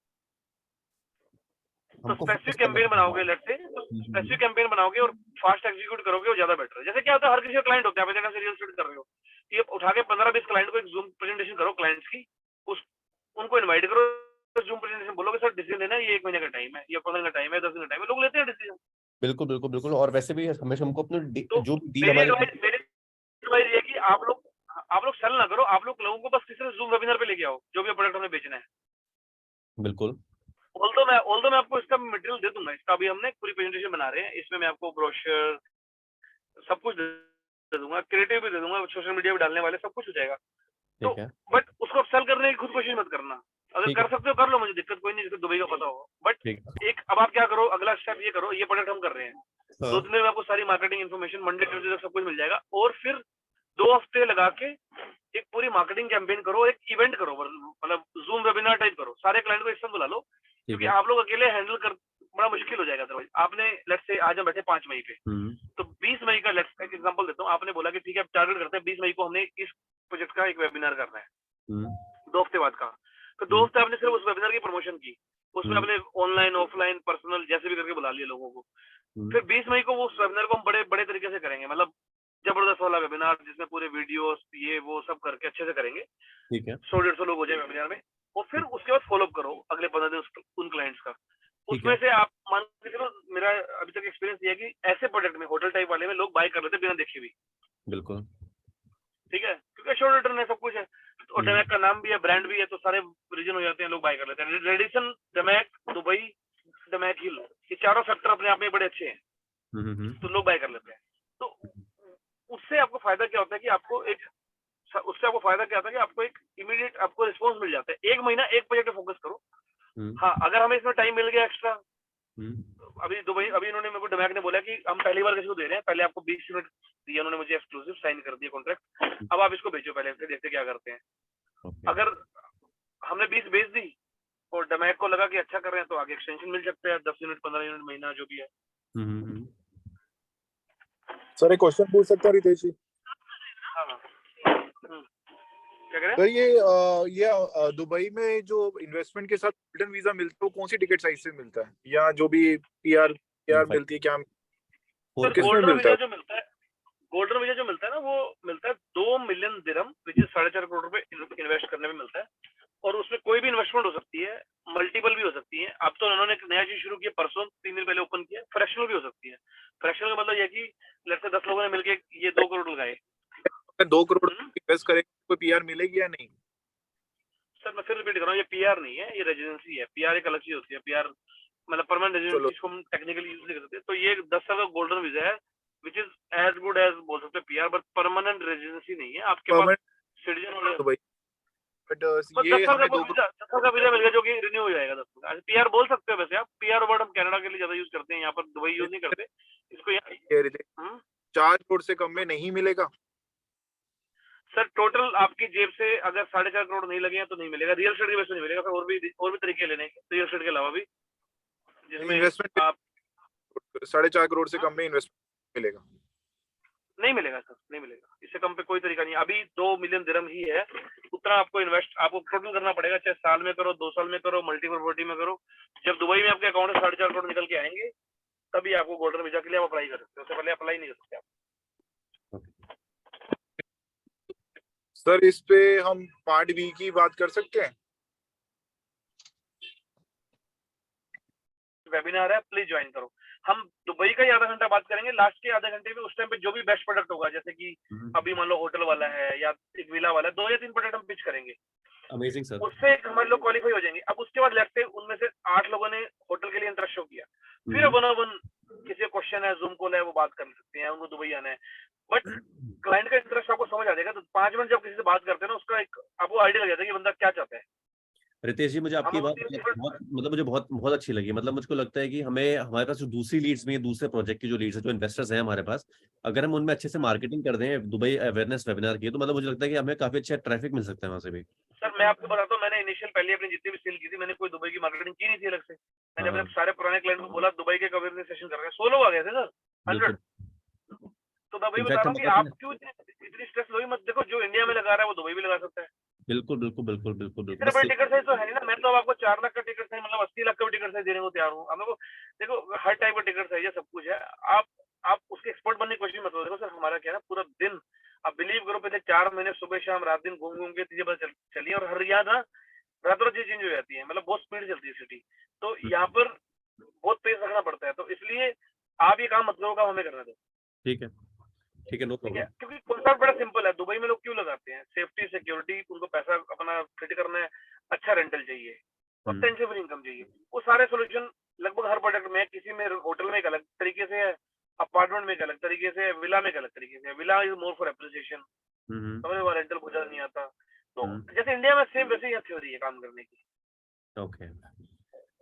तो हमको स्पेसिफिक फोकस करना कैंपेन पड़ेगा। बनाओगे, लेट्स से स्पेसिफिक कैंपेन बनाओगे और फास्ट एग्जीक्यूट करोगे, वो ज्यादा बेटर है। जैसे क्या होता है, हर किसी का क्लाइंट होता है, आप इतना रियल एस्टेट कर रहे हो, ये उठा के 15-20 क्लाइंट को एक जूम प्रेजेंटेशन करो क्लाइंट्स की, उस उनको इनवाइट करो, जूम प्रेजेंटेशन बोलोगे सर डिसीजन लेना है, ये 1 महीने का टाइम है, या 15 दिन का टाइम है, 10 दिन का टाइम है, लोग लेते हैं डिसीजन। बिल्कुल बिल्कुल बिल्कुल। और वैसे भी हमेशा हमको अपने तो जो डील मेरी हमारे एडवाइस ये है कि आप लोग सेल ना करो, आप लोग लोगों को बस किसी ने जूम वेबिनार पे लेके आओ, जो भी प्रोडक्ट हमें बेचना है। बिल्कुल ऑल्दो मैं आपको इसका मटेरियल दे दूंगा, इसका अभी हमने पूरी प्रेजेंटेशन बना रहे हैं, इसमें मैं आपको ब्रोशर सब कुछ दे दूंगा, क्रिएटिव भी दे दूंगा, सोशल मीडिया भी डालने वाले, सब कुछ हो जाएगा। तो ठीक है बट उसको सेल करने की खुद कोशिश मत करना, अगर ठीक कर है सकते हो कर लो, मुझे दिक्कत कोई नहीं, जैसे दुबई का पता हो। बट ठीक है। एक अब आप क्या करो, अगला स्टेप ये करो, ये प्रोडक्ट हम कर रहे हैं, हाँ 2 दिन में आपको सारी मार्केटिंग इन्फॉर्मेशन मंडे ट्यूजडे तक सब कुछ मिल जाएगा, और फिर 2 हफ्ते लगा के एक पूरी मार्केटिंग कैंपेन करो, एक इवेंट करो, मतलब जूम वेबिनार टाइप करो, सारे क्लाइंट को एक साथ बुला लो, ठीक क्योंकि है। आप लोग अकेले हैंडल कर बड़ा मुश्किल हो जाएगा। अदरवाइज आपने लेट्स से आज हम बैठे 5 मई पे, तो 20 मई का लेट्स एक एग्जांपल देता हूँ, आपने बोला कि ठीक है टारगेट करते हैं 20 मई को हमने इस प्रोजेक्ट का एक वेबिनार करना है, 2 हफ्ते बाद का, तो 2 हफ्ते आपने सिर्फ उस वेबिनार की प्रमोशन की, उसमें आपने ऑनलाइन ऑफलाइन पर्सनल जैसे भी करके बुला लिए लोगों को। फिर 20 मई को वो उस वेबिनार को हम बड़े बड़े तरीके से करेंगे, मतलब जबरदस्त वाला वेबिनार जिसमें पूरे वीडियोस ये वो सब करके अच्छे से करेंगे, ठीक है 100-150 लोग हो जाए वेबिनार में, और फिर उसके बाद फॉलो अप करो अगले 15 दिन उन क्लाइंट्स का। ठीक उसमें है से आप मान के चलो, मेरा अभी तक एक्सपीरियंस ये है कि ऐसे प्रोडक्ट में होटल टाइप वाले में लोग बाय कर लेते बिना देखे भी, बिल्कुल ठीक है, क्योंकि शॉर्ट रिटर्न है, सब कुछ है, और डमैक का नाम भी है, ब्रांड भी है, तो सारे रीजन हो जाते हैं, लोग बाय कर लेते हैं। रेडिसन, डमैक, दुबई, डमैक हिल, ये चारों फैक्टर अपने आप में बड़े अच्छे हैं, तो लोग बाय कर लेते हैं। तो उससे आपको फायदा क्या होता है कि आपको एक इमीडिएट आपको रिस्पॉन्स मिल जाता है। 1 महीना एक प्रोजेक्ट पे फोकस करो। हाँ, अगर हमें इसमें टाइम मिल गया एक्स्ट्रा, अभी इन्होंने मेरे को डमैक ने बोला कि हम पहली बार किसी को दे रहे हैं, पहले आपको 20 यूनिट दिया उन्होंने मुझे, एक्सक्लूसिव साइन कर दिया कॉन्ट्रैक्ट, अब आप इसको बेचो पहले, फिर देखते क्या करते हैं। ओके अगर हमने 20 बेच दी और डमैक को लगा कि अच्छा कर रहे हैं, तो आगे एक्सटेंशन मिल सकता है, 10 यूनिट 15 यूनिट महीना जो भी है। सर एक क्वेश्चन पूछ सकता हूँ रितेश जी? हाँ क्या कह रहे हैं? सर ये दुबई में जो इन्वेस्टमेंट के साथ गोल्डन वीजा मिलता है, वो कौन सी टिकट साइज से मिलता है, या जो भी पीआर मिलती है क्या सर किसमें गोल्डन मिलता वीजा है? जो मिलता है ना, वो मिलता है 2 million dirham, which is 4.5 crore रुपए इन्वेस्ट करने में मिलता है, और उसमें कोई भी इन्वेस्टमेंट हो सकती है, मल्टीपल भी हो सकती है। अब तो उन्होंने एक नया चीज शुरू किया, परसों 3 दिन पहले ओपन किया, फ्रैक्शनल भी हो सकती है। फ्रैक्शनल का मतलब ये कि लेट्स से 10 लोगों ने मिलकर ये 2 करोड़ लगाए, 2 करोड़ इन्वेस्ट करें, कोई पीआर मिलेगी या नहीं? सर मैं फिर रिपीट कर रहा हूँ, ये पीआर नहीं है, ये रेजिडेंसी है। पीआर एक अलग चीज होती है, पीआर मतलब परमानेंट रेजिडेंसी, चलो इसको हम टेक्निकली यूज नहीं कर सकते। तो ये 10 साल का गोल्डन वीजा है, which is as good as बोल सकते हैं पीआर, बट परमानेंट रेजिडेंसी नहीं है। आपके पास परमानेंट सिटीजन वाले दुबई, बट बस 10 ये साल का हमें 2 वीजा 10 साल का वीजा मिल गया, जो कि रिन्यू हो जाएगा 10 साल का। पीआर बोल सकते हो वैसे आप, पीआर वर्ड हम कनाडा के लिए ज्यादा यूज करते हैं, यहाँ पर दुबई यूज नहीं करते इसको। यहाँ 4 करोड़ से कम में नहीं मिलेगा? सर टोटल आपकी जेब से अगर 4.5 करोड़ नहीं लगे हैं तो नहीं मिलेगा, रियल एस्टेट की वजह से नहीं मिलेगा। फिर और भी तरीके लेने के रियल एस्टेट के अलावा भी, जिसमें इन्वेस्टमेंट आप 4.5 करोड़ से कम में इन्वेस्टमेंट मिलेगा? नहीं मिलेगा सर, नहीं मिलेगा, इससे कम पे कोई तरीका नहीं। अभी 2 मिलियन दिरहम ही है, उतना आपको टोटल करना पड़ेगा, चाहे साल में करो, 2 साल में करो, मल्टी प्रॉपर्टी में करो। जब दुबई में आपके अकाउंट में 4.5 करोड़ निकल के आएंगे, तभी आपको गोल्डन वीजा के लिए आप अप्लाई कर सकते हो, उससे पहले अप्लाई नहीं कर सकते आप। सर इस पे हम पार्ट बी की बात कर सकते हैं? वेबिनार है, प्लीज ज्वाइन करो। हम दुबई का ही आधा घंटा बात करेंगे, लास्ट के आधे घंटे में उस टाइम पे जो भी बेस्ट प्रोडक्ट होगा, जैसे कि अभी मान लो होटल वाला है या एक विला वाला है, 2 या 3 प्रोडक्ट हम पिच करेंगे। Amazing sir. उससे हमारे लोग क्वालिफाई हो जाएंगे। अब उसके बाद लेट्स से उनमें से 8 लोगों ने होटल के लिए इंटरेस्ट शो किया, फिर 1-on-1 किसी क्वेश्चन है, जूम कॉल है, वो बात कर सकते हैं, उनको दुबई आना है। बट क्लाइंट का इंटरेस्ट आपको समझ आ जाएगा। तो 5 मिनट जब किसी से बात करते हैं ना, उसका एक आपको आइडिया लग जाता है कि बंदा क्या चाहता है। रितेश जी, मुझे आपकी हम बात तीन बहुत different- बहुत मतलब मुझे बहुत बहुत अच्छी लगी। मतलब मुझको लगता है कि हमें हमारे पास जो दूसरी लीड्स में दूसरे प्रोजेक्ट की जो लीड्स है, जो इन्वेस्टर्स हैं हमारे पास, अगर हम उनमें अच्छे से मार्केटिंग कर दें दुबई अवेयरनेस वेबिनार की, तो मतलब मुझे लगता है कि हमें काफी अच्छा ट्रैफिक मिल सकता है वहां से भी। सर मैं आपको बताता हूँ, मैंने इनिशियल पहले अपनी जितनी भी सेल की थी, मैंने कोई दुबई की मार्केटिंग की नहीं थी अलग से। मैंने हाँ, अपने सारे पुराने क्लाइंट को बोला दुबई के अवेयरनेस सेशन कर रहे हैं, 100 लोग आ गए थे सर, 100। बिल्कुल। तो मैं वही बता इनफैक्ट रहा हम हूँ कि लोग आप क्यों इतनी स्ट्रेस लोगे मत। देखो जो इंडिया में लगा रहा है वो दुबई भी लगा सकता है। बिल्कुल बिल्कुल बिल्कुल बिल्कुल बिल्कुल इतने बस बड़े टिकट साइज तो है नहीं ना। मैं तो अब आपको 4 लाख का टिकट साइज, मतलब 80 लाख का भी टिकट साइज देने को तैयार हूँ। हमें को देखो हर टाइप का टिकट साइज है, सब कुछ है। आप उसके एक्सपर्ट बनने की कोशिश मत करो। देखो सर हमारा क्या है ना, पूरा दिन आप बिलीव करो, पहले 4 महीने सुबह शाम रात दिन घूम घूम के चीजें पता चली, और हर याद ना रातों रात चीज चेंज हो जाती है। मतलब बहुत स्पीड चलती है सिटी। तो यहाँ पर बहुत पेस रखना पड़ता है। तो इसलिए आप ये काम मत करो, काम हमें करना दो। ठीक है, ठीक है, नो ठीक है, प्रॉब्लम। क्योंकि कॉन्सेप्ट बड़ा सिंपल है। दुबई में लोग क्यों लगाते हैं? सेफ्टी, सिक्योरिटी, उनको पैसा अपना फिट करना है, अच्छा रेंटल चाहिए और टेंशन फ्री इनकम चाहिए। वो सारे सोल्यूशन लगभग हर प्रोडक्ट में, किसी में होटल में एक अलग तरीके से है, अपार्टमेंट में एक अलग तरीके से है, विला में एक अलग तरीके से है। Villa is more for appreciation, समझ लो, रेंटल बहुत ज्यादा नहीं आता। तो जैसे इंडिया में सेम वैसे ही थ्योरी है काम करने की। ओके।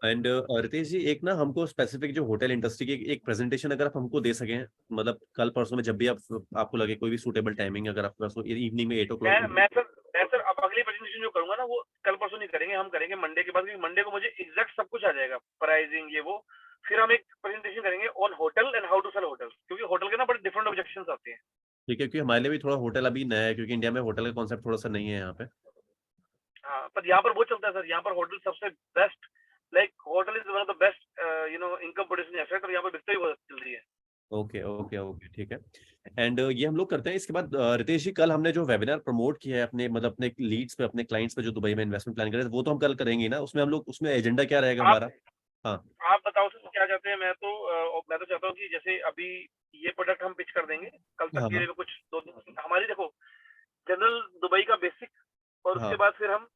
एंड रितेश जी, एक ना हमको स्पेसिफिक जो होटल इंडस्ट्री की एक प्रेजेंटेशन अगर आप हमको दे सकें, मतलब कल परसों में जब भी आपको लगे कोई भी सूटेबल टाइमिंग, अगर आपके पास इवनिंग में 8 o'clock। मैं सर अब अगली प्रेजेंटेशन जो करूंगा ना, वो कल परसों नहीं करेंगे, हम करेंगे मंडे के बाद, क्योंकि मंडे को मुझे एग्जैक्ट सब कुछ आ जाएगा, प्राइसिंग ये वो। फिर हम एक प्रेजेंटेशन करेंगे on hotel and how to sell hotel, क्योंकि होटल के ना बड़े डिफरेंट ऑब्जेक्शंस आते हैं। ठीक है, क्योंकि हमारे लिए भी थोड़ा होटल अभी नया है, क्योंकि इंडिया में होटल का कॉन्सेप्ट थोड़ा सा नहीं है यहाँ पे। हाँ, पर यहाँ पर वो चलता है सर, यहाँ पर होटल सबसे best, like hotel is one of the best income producing asset, और यहाँ पर बिकता ही बहुत चल रही है। ओके ओके ओके, ठीक है। एंड ये हम लोग करते हैं। इसके बाद रितेश जी, कल हमने जो वेबिनार प्रमोट किया है अपने मतलब अपने लीड्स पे, अपने क्लाइंट्स पे, जो दुबई में इन्वेस्टमेंट प्लान कर रहे हैं, वो तो हम कल करेंगे ना। उसमें हम लोग, उसमें एजेंडा क्या रहेगा आप हमारा? हाँ आप बताओ सर क्या चाहते हैं। मैं तो चाहता हूँ कि जैसे अभी ये प्रोडक्ट हम पिच कर देंगे कल तक हाँ के हाँ लिए, कुछ 2 दिन हमारी देखो जनरल दुबई का बेसिक, और उसके हाँ, बाद फिर हम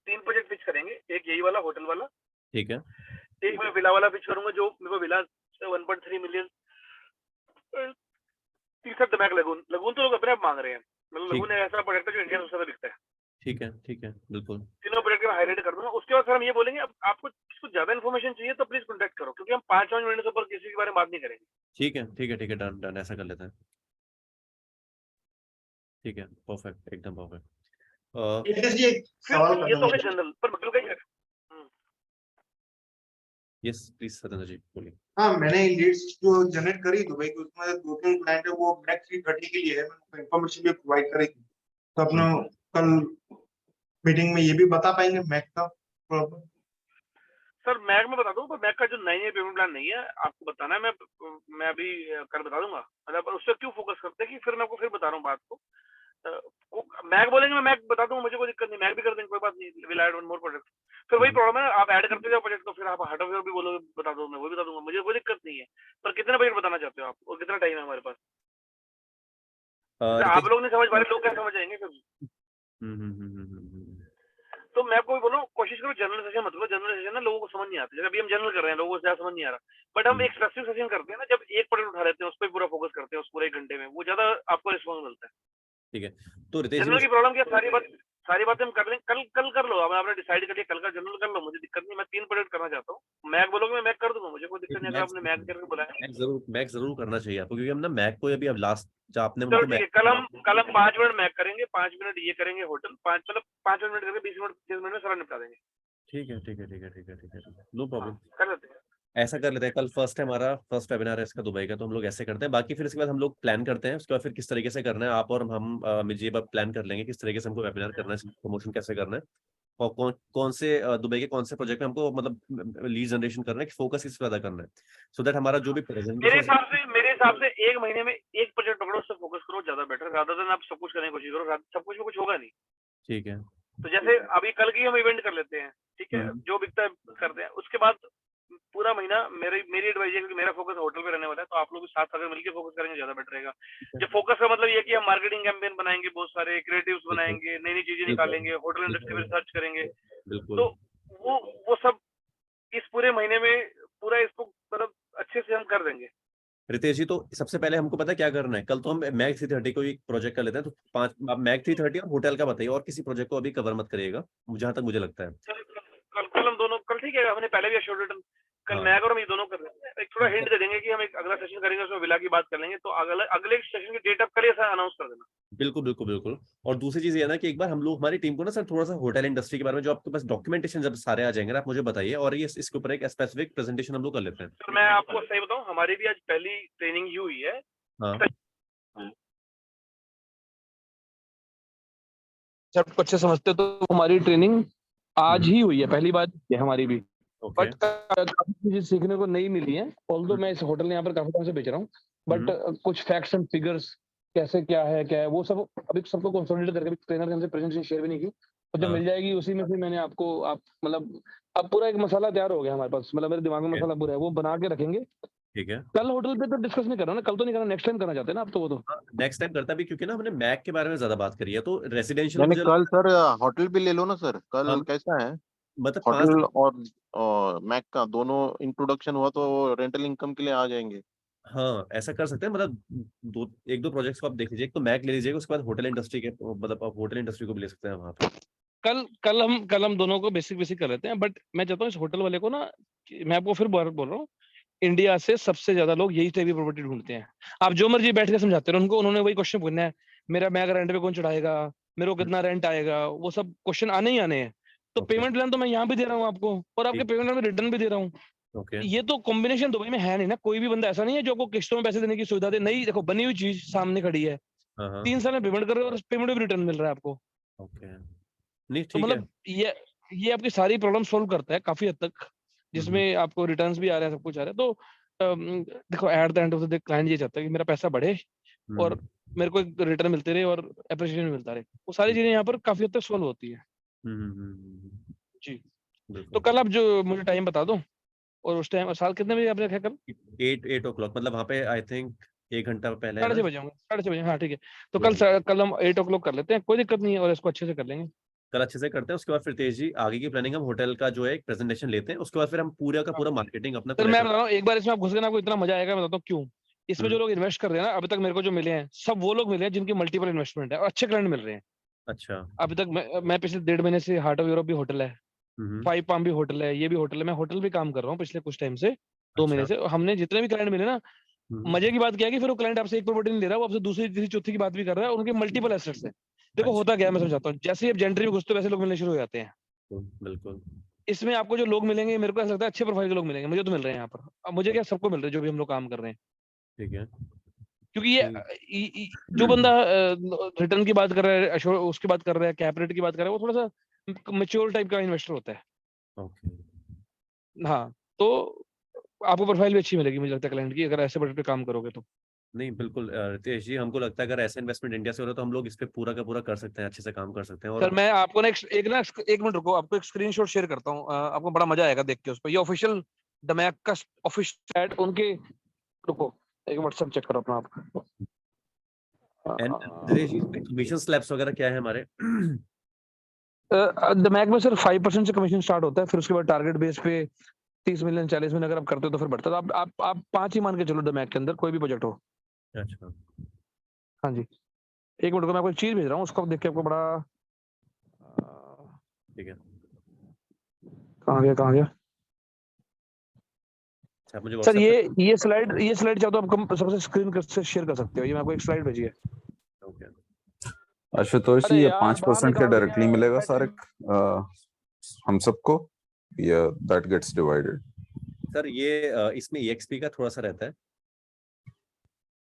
3 प्रोजेक्ट पिच करेंगे। एक यही वाला होटल वाला, ठीक है। एक मैं विला वाला पिच करूंगा, जो मेरे को विला 1.3 मिलियन। तीसरा दिमाग लगून लगून तो लोग अपने आप मांग रहे हैं। मतलब ठीक लगून एक ऐसा प्रोडक्ट है जो इंडिया में सबसे ज्यादा बिकता है। ठीक है, बिल्कुल। तीनों प्रोडक्ट में हाईलाइट कर दूंगा। उसके बाद फिर हम ये बोलेंगे, अब आपको कुछ ज्यादा इन्फॉर्मेशन चाहिए तो प्लीज कॉन्टेक्ट करो, क्योंकि हम 5-5 मिनट से ऊपर किसी के बारे में बात नहीं करेंगे। ठीक है ठीक है ठीक है, डन डन, ऐसा कर लेते हैं। ठीक है, परफेक्ट, एकदम परफेक्ट। जी एक फिर सवाल ये तो करना हो गया है। जनरल, पर होटल का ही है। यस प्लीज सत्येंद्र जी बोलिए। हाँ, मैंने लीड्स जो जनरेट करी दुबई की, उसमें 2-3 क्लाइंट है वो नेक्स्ट 3:30 के लिए है। मैंने उनको इन्फॉर्मेशन भी प्रोवाइड करी थी। तो अपना कल मीटिंग में ये भी बता पाएंगे मैक का प्रॉब्लम? सर मैक में बता दूं, पर मैक का जो नहीं है पेमेंट प्लान नहीं है, आपको बताना है। मैं अभी कल बता दूंगा। मतलब उस पर क्यों फोकस करते हैं कि फिर मैं आपको फिर बता रहा हूँ बात को। मैक बोलेंगे, मैं मैक बता दूंगा, मुझे कोई दिक्कत नहीं, मैक भी कर देंगे, कोई बात नहीं। Will add one more product. फिर वही प्रॉब्लम है, आप ऐड करते जाओ प्रोजेक्ट, तो फिर आप हार्ड ऑफ भी बोलोगे, बता दो, मैं वो भी बता दूंगा, मुझे कोई दिक्कत नहीं है। पर कितना बजट बताना चाहते हो आप, और कितना टाइम है हमारे पास? आप रितेश। लोग नहीं समझ पा रहे, लोग क्या समझ जाएंगे फिर? हम्म। तो मैं आपको बोलूं, कोशिश करो जनरल सेशन मत लो। जनरल सेशन ना लोगों को समझ नहीं आता। जैसे अभी हम जनरल कर रहे हैं, लोगों को ज्यादा समझ नहीं आ रहा। बट हम एक स्पेसिफिक सेशन करते हैं ना, जब एक प्रोडक्ट उठा लेते हैं, उस पर पूरा फोकस करते हैं, उस पूरे 1 घंटे में, वो ज्यादा आपको रिस्पॉन्स मिलता है। ठीक है, तो रितेश जी जनरल की प्रॉब्लम क्या, सारी बातें हम कर लेंगे। कल कर लो, अब आपने डिसाइड कर लिया कल का जनरल कर लो, मुझे दिक्कत नहीं। मैं 3 प्रोडक्ट करना चाहता हूँ। मैक बोलोगे मैं मैक कर दूंगा, मुझे कोई दिक्कत नहीं अगर आपने मैक करके बुलाया। मैक जरूर करना चाहिए आपको, क्योंकि हम ना मैक को अभी अब लास्ट जो आपने चलो उनको ठीक है, कल हम 5 मिनट मैक करेंगे, 5 मिनट ये करेंगे होटल, 5 मिनट करके 20 मिनट 30 मिनट में सारा निपटा देंगे। ठीक है ठीक है ठीक है ठीक है ठीक है, नो हाँ, प्रॉब्लम। कर लेते हैं। ऐसा कर लेते हैं, कल फर्स्ट है हमारा, फर्स्ट वेबिनार है इसका दुबई का, तो हम लोग ऐसे करते हैं। बाकी फिर इसके बाद हम लोग प्लान करते हैं, उसके बाद फिर किस तरीके से करना है, आप और हम मुझे प्लान कर लेंगे किस तरीके से हमको वेबिनार करना है, प्रमोशन कैसे करना है, और कौन कौन से दुबई के कौन से प्रोजेक्ट में हमको मतलब लीड जनरेशन करना है, फोकस किस पे ज्यादा करना है, सो दैट हमारा जो भी प्रेजेंटेशन। मेरे हिसाब से 1 महीने में एक प्रोजेक्ट पकड़ो, उस पर फोकस करो, ज्यादा बेटर, रादर देन आप सब कुछ करने की कोशिश करो। सब कुछ में कुछ होगा नहीं। ठीक है। तो जैसे अभी कल की हम इवेंट कर लेते हैं, ठीक है, जो बिकता है करते हैं। उसके बाद पूरा महीना मेरी एडवाइस है, क्योंकि मेरा फोकस होटल पे रहने वाला है, तो आप लोग भी साथ अगर मिलकर फोकस करेंगे ज्यादा बेटर रहेगा। जब फोकस का मतलब ये है कि हम मार्केटिंग कैंपेन बनाएंगे, बहुत सारे क्रिएटिव्स बनाएंगे, नई नई चीजें निकालेंगे, होटल इंडस्ट्री में रिसर्च करेंगे। बिल्कुल। तो वो सब इस पूरे महीने में पूरा इसको मतलब अच्छे से हम कर देंगे। रितेश जी, तो सबसे पहले हमको पता है क्या करना है। कल तो हम मैग 330 को एक प्रोजेक्ट कर लेते हैं, तो 5 आप मैग 330 और होटल का बताइए, और किसी प्रोजेक्ट को अभी कवर मत करिएगा, जहां तक मुझे लगता है। कल हम दोनों, कल ठीक है, हमने पहले भी एश्योर्ड रिटर्न, कल हाँ। मैग और हम ये दोनों कर रहे हैं। एक थोड़ा हिंट दे देंगे कि हम एक अगला सेशन करेंगे, उसमें विला की बात कर लेंगे, तो अगले सेशन की डेट आप कल ऐसा अनाउंस कर देना। बिल्कुल बिल्कुल बिल्कुल। और दूसरी चीज ये है ना कि एक बार हम लोग, हमारी टीम को ना सर, थोड़ा सा होटल इंडस्ट्री के बारे में जो आपके पास डॉक्यूमेंटेशन जब सारे आ जाएंगे ना, आप मुझे बताइए, और ये इसके ऊपर एक स्पेसिफिक प्रेजेंटेशन हम लोग कर लेते हैं। सर मैं आपको सही बताऊं, हमारी भी आज पहली ट्रेनिंग ही हुई है। हाँ। सबको अच्छे समझते हो तो हमारी ट्रेनिंग आज ही हुई है, पहली बार है हमारी भी। ओके। बट काफी चीजें सीखने को नहीं मिली है। ऑल्दो मैं इस होटल यहाँ पर काफी टाइम से बेच रहा हूँ, बट कुछ फैक्ट्स एंड फिगर्स कैसे क्या है वो सब अभी सबको कंसोलिडेट करके ट्रेनर ने हमसे प्रेजेंटेशन शेयर भी नहीं की, तो जब हाँ। मिल जाएगी उसी में से मैंने आपको, आप मतलब अब पूरा एक मसाला तैयार हो गया हमारे पास, मतलब मेरे दिमाग में Okay. मसाला पूरा है, वो बना के रखेंगे। ठीक है। कल होटल पे तो डिस्कस नहीं कर रहा ना, कल तो नहीं करना, नेक्स्ट टाइम करना चाहते हैं ना आप, तो वो तो नेक्स्ट टाइम करता भी, क्योंकि ना हमने मैक के बारे में ज्यादा बात करी है, तो रेसिडेंशियल मैंने मुझे कल सर होटल भी ले लो ना सर, कल हम कैसा है मतलब होटल और मैक का दोनों इंट्रोडक्शन हुआ तो रेंटल इनकम के लिए आ जाएंगे। हाँ ऐसा कर सकते हैं, मतलब एक दो प्रोजेक्ट्स को आप देख लीजिए, एक तो मैक ले लीजिएगा, उसके बाद होटल इंडस्ट्री के, मतलब आप होटल इंडस्ट्री को भी ले सकते हैं वहाँ पे। कल हम दोनों को बेसिक कर लेते हैं। बट मैं चाहता हूँ इस होटल वाले को ना, मैं आपको फिर बोल रहा हूँ, इंडिया से सबसे ज्यादा लोग यही टाइप की प्रॉपर्टी ढूंढते हैं। आप जो मर्जी बैठ के समझाते रहो उनको, उन्होंने वही क्वेश्चन पूछना है, मेरा मैं रेंट पे कौन चढ़ाएगा, मेरे को कितना रेंट आएगा, वो सब क्वेश्चन आने ही आने हैं। तो ओके। पेमेंट प्लान तो मैं यहाँ भी दे रहा हूँ आपको, और आपके ठीक। पेमेंट प्लान में रिटर्न भी दे रहा हूँ। ओके। ये तो कॉम्बिनेशन दुबई में है नहीं ना, कोई भी बंदा ऐसा नहीं है जो आपको किस्तों में पैसे देने की सुविधा दे। नहीं, देखो बनी हुई चीज सामने खड़ी है, हाँ हाँ। 3 साल में पेमेंट कर रहे हो और पेमेंट भी रिटर्न मिल रहा है आपको। ओके। नहीं तो ठीक है। मतलब ये आपकी सारी प्रॉब्लम सोल्व करता है काफी हद तक, जिसमें आपको रिटर्न्स भी आ रहे हैं, सब कुछ आ रहा है। तो देखो at the end of the day client ये चाहता है कि मेरा पैसा बढ़े और मेरे को एक रिटर्न मिलते रहे और अप्रिशिएशन मिलता रहे। वो सारी चीजें यहाँ पर काफी हद तक सोल्व होती है जी। तो बिल्कुल। कल आप जो मुझे टाइम बता दो, और उस टाइम साल कितने बजे आपने रखा है कल? 8 o'clock, मतलब वहाँ पे आई थिंक 1 घंटा पहले है 6:30 ना। बजे होंगे, 6:30 बजे, हाँ ठीक है। तो वही। कल हम 8 o'clock कर लेते हैं, कोई दिक्कत नहीं है, और इसको अच्छे से कर लेंगे। कल अच्छे से करते हैं, उसके बाद फिर तेज जी आगे की प्लानिंग, हम होटल का जो है एक प्रेजेंटेशन लेते हैं, उसके बाद फिर हम पूरा का पूरा मार्केटिंग अपना सर मैं कोलेटरल। बता रहा हूँ, एक बार इसमें आप घुस गए ना, आपको इतना मजा आएगा, मैं बताता हूँ क्यों। इसमें जो हम्म। लोग इन्वेस्ट कर रहे हैं ना अभी तक, मेरे को जो मिले हैं सब वो लोग मिले हैं जिनकी मल्टीपल इन्वेस्टमेंट है और अच्छे क्लाइंट मिल रहे हैं। अच्छा। अभी तक मैं पिछले 1.5 महीने से हार्ट ऑफ यूरोप भी होटल है, हम्म। 5 पाम भी होटल है, ये भी होटल है, मैं होटल भी काम कर रहा हूँ पिछले कुछ टाइम से, 2 महीने अच्छा। से। हमने जितने भी क्लाइंट मिले ना, मजे की बात क्या है कि फिर वो क्लाइंट आपसे एक प्रॉपर्टी नहीं ले रहा, वो आपसे दूसरी तीसरी चौथी की बात भी कर रहा है, और उनके मल्टीपल एसेट्स है। देखो अच्छा। होता क्या है, मैं समझाता हूँ। जैसे ही आप जेंट्री में घुसते हो वैसे लोग मिलने शुरू हो जाते हैं। बिल्कुल। इसमें आपको जो लोग मिलेंगे, मेरे को ऐसा लगता है अच्छे प्रोफाइल के लोग मिलेंगे, मुझे तो मिल रहे हैं यहाँ पर। अब मुझे क्या, सबको मिल रहे हैं जो भी हम लोग काम कर रहे हैं। ठीक है। क्योंकि जो बंदा रिटर्न की बात कर रहा है, उसकी बात कर रहा है, कैप रेट की बात कर रहा है, वो थोड़ा सा मेच्योर टाइप का इन्वेस्टर होता है। ओके। हाँ, तो आपको प्रोफाइल भी अच्छी मिलेगी मुझे लगता है क्लाइंट की, अगर ऐसे बजट पे काम करोगे तो। नहीं बिल्कुल रितेश जी, हमको लगता है अगर ऐसे इन्वेस्टमेंट इंडिया से हो रहा है तो हम लोग इस पे पूरा का पूरा कर सकते हैं, अच्छे से काम कर सकते हैं। सर और मैं आपको ना एक मिनट रुको, आपको एक स्क्रीनशॉट शेयर करता हूँ, आपको बड़ा मजा आएगा देख के उस पर। ये ऑफिशियल डमैक का ऑफिशियल उनके, रुको एक व्हाट्सएप चेक करो अपना आप। And Ritesh ji, commission slabs वगैरह क्या है हमारे? डमैक में सर 5% से कमीशन स्टार्ट होता है, फिर उसके बाद टारगेट बेस पे 30 मिलियन 40 मिलियन अगर आप करते हो तो फिर बढ़ता है। तो आप 5 ही मान के चलो डमैक के अंदर कोई भी प्रोजेक्ट हो। अच्छा। हाँ जी, एक मिनट को मैं आपको एक चीज भेज रहा हूँ, उसको देख के आपको बड़ा ठीक है। कहाँ गया अच्छा, मुझे सर। व्हाट्सएप पे। ये स्लाइड चाहो तो आप सबसे स्क्रीन से शेयर कर सकते हो। ये मैं आपको एक स्लाइड भेजी है। ओके। आशुतोष जी, अरे ये यार बाहर 5% का निकाल डायरेक्टली दिया मिलेगा बैटरी। सर हम सबको, या दैट गेट्स डिवाइडेड? सर ये इसमें EXP का थोड़ा सा रहता है,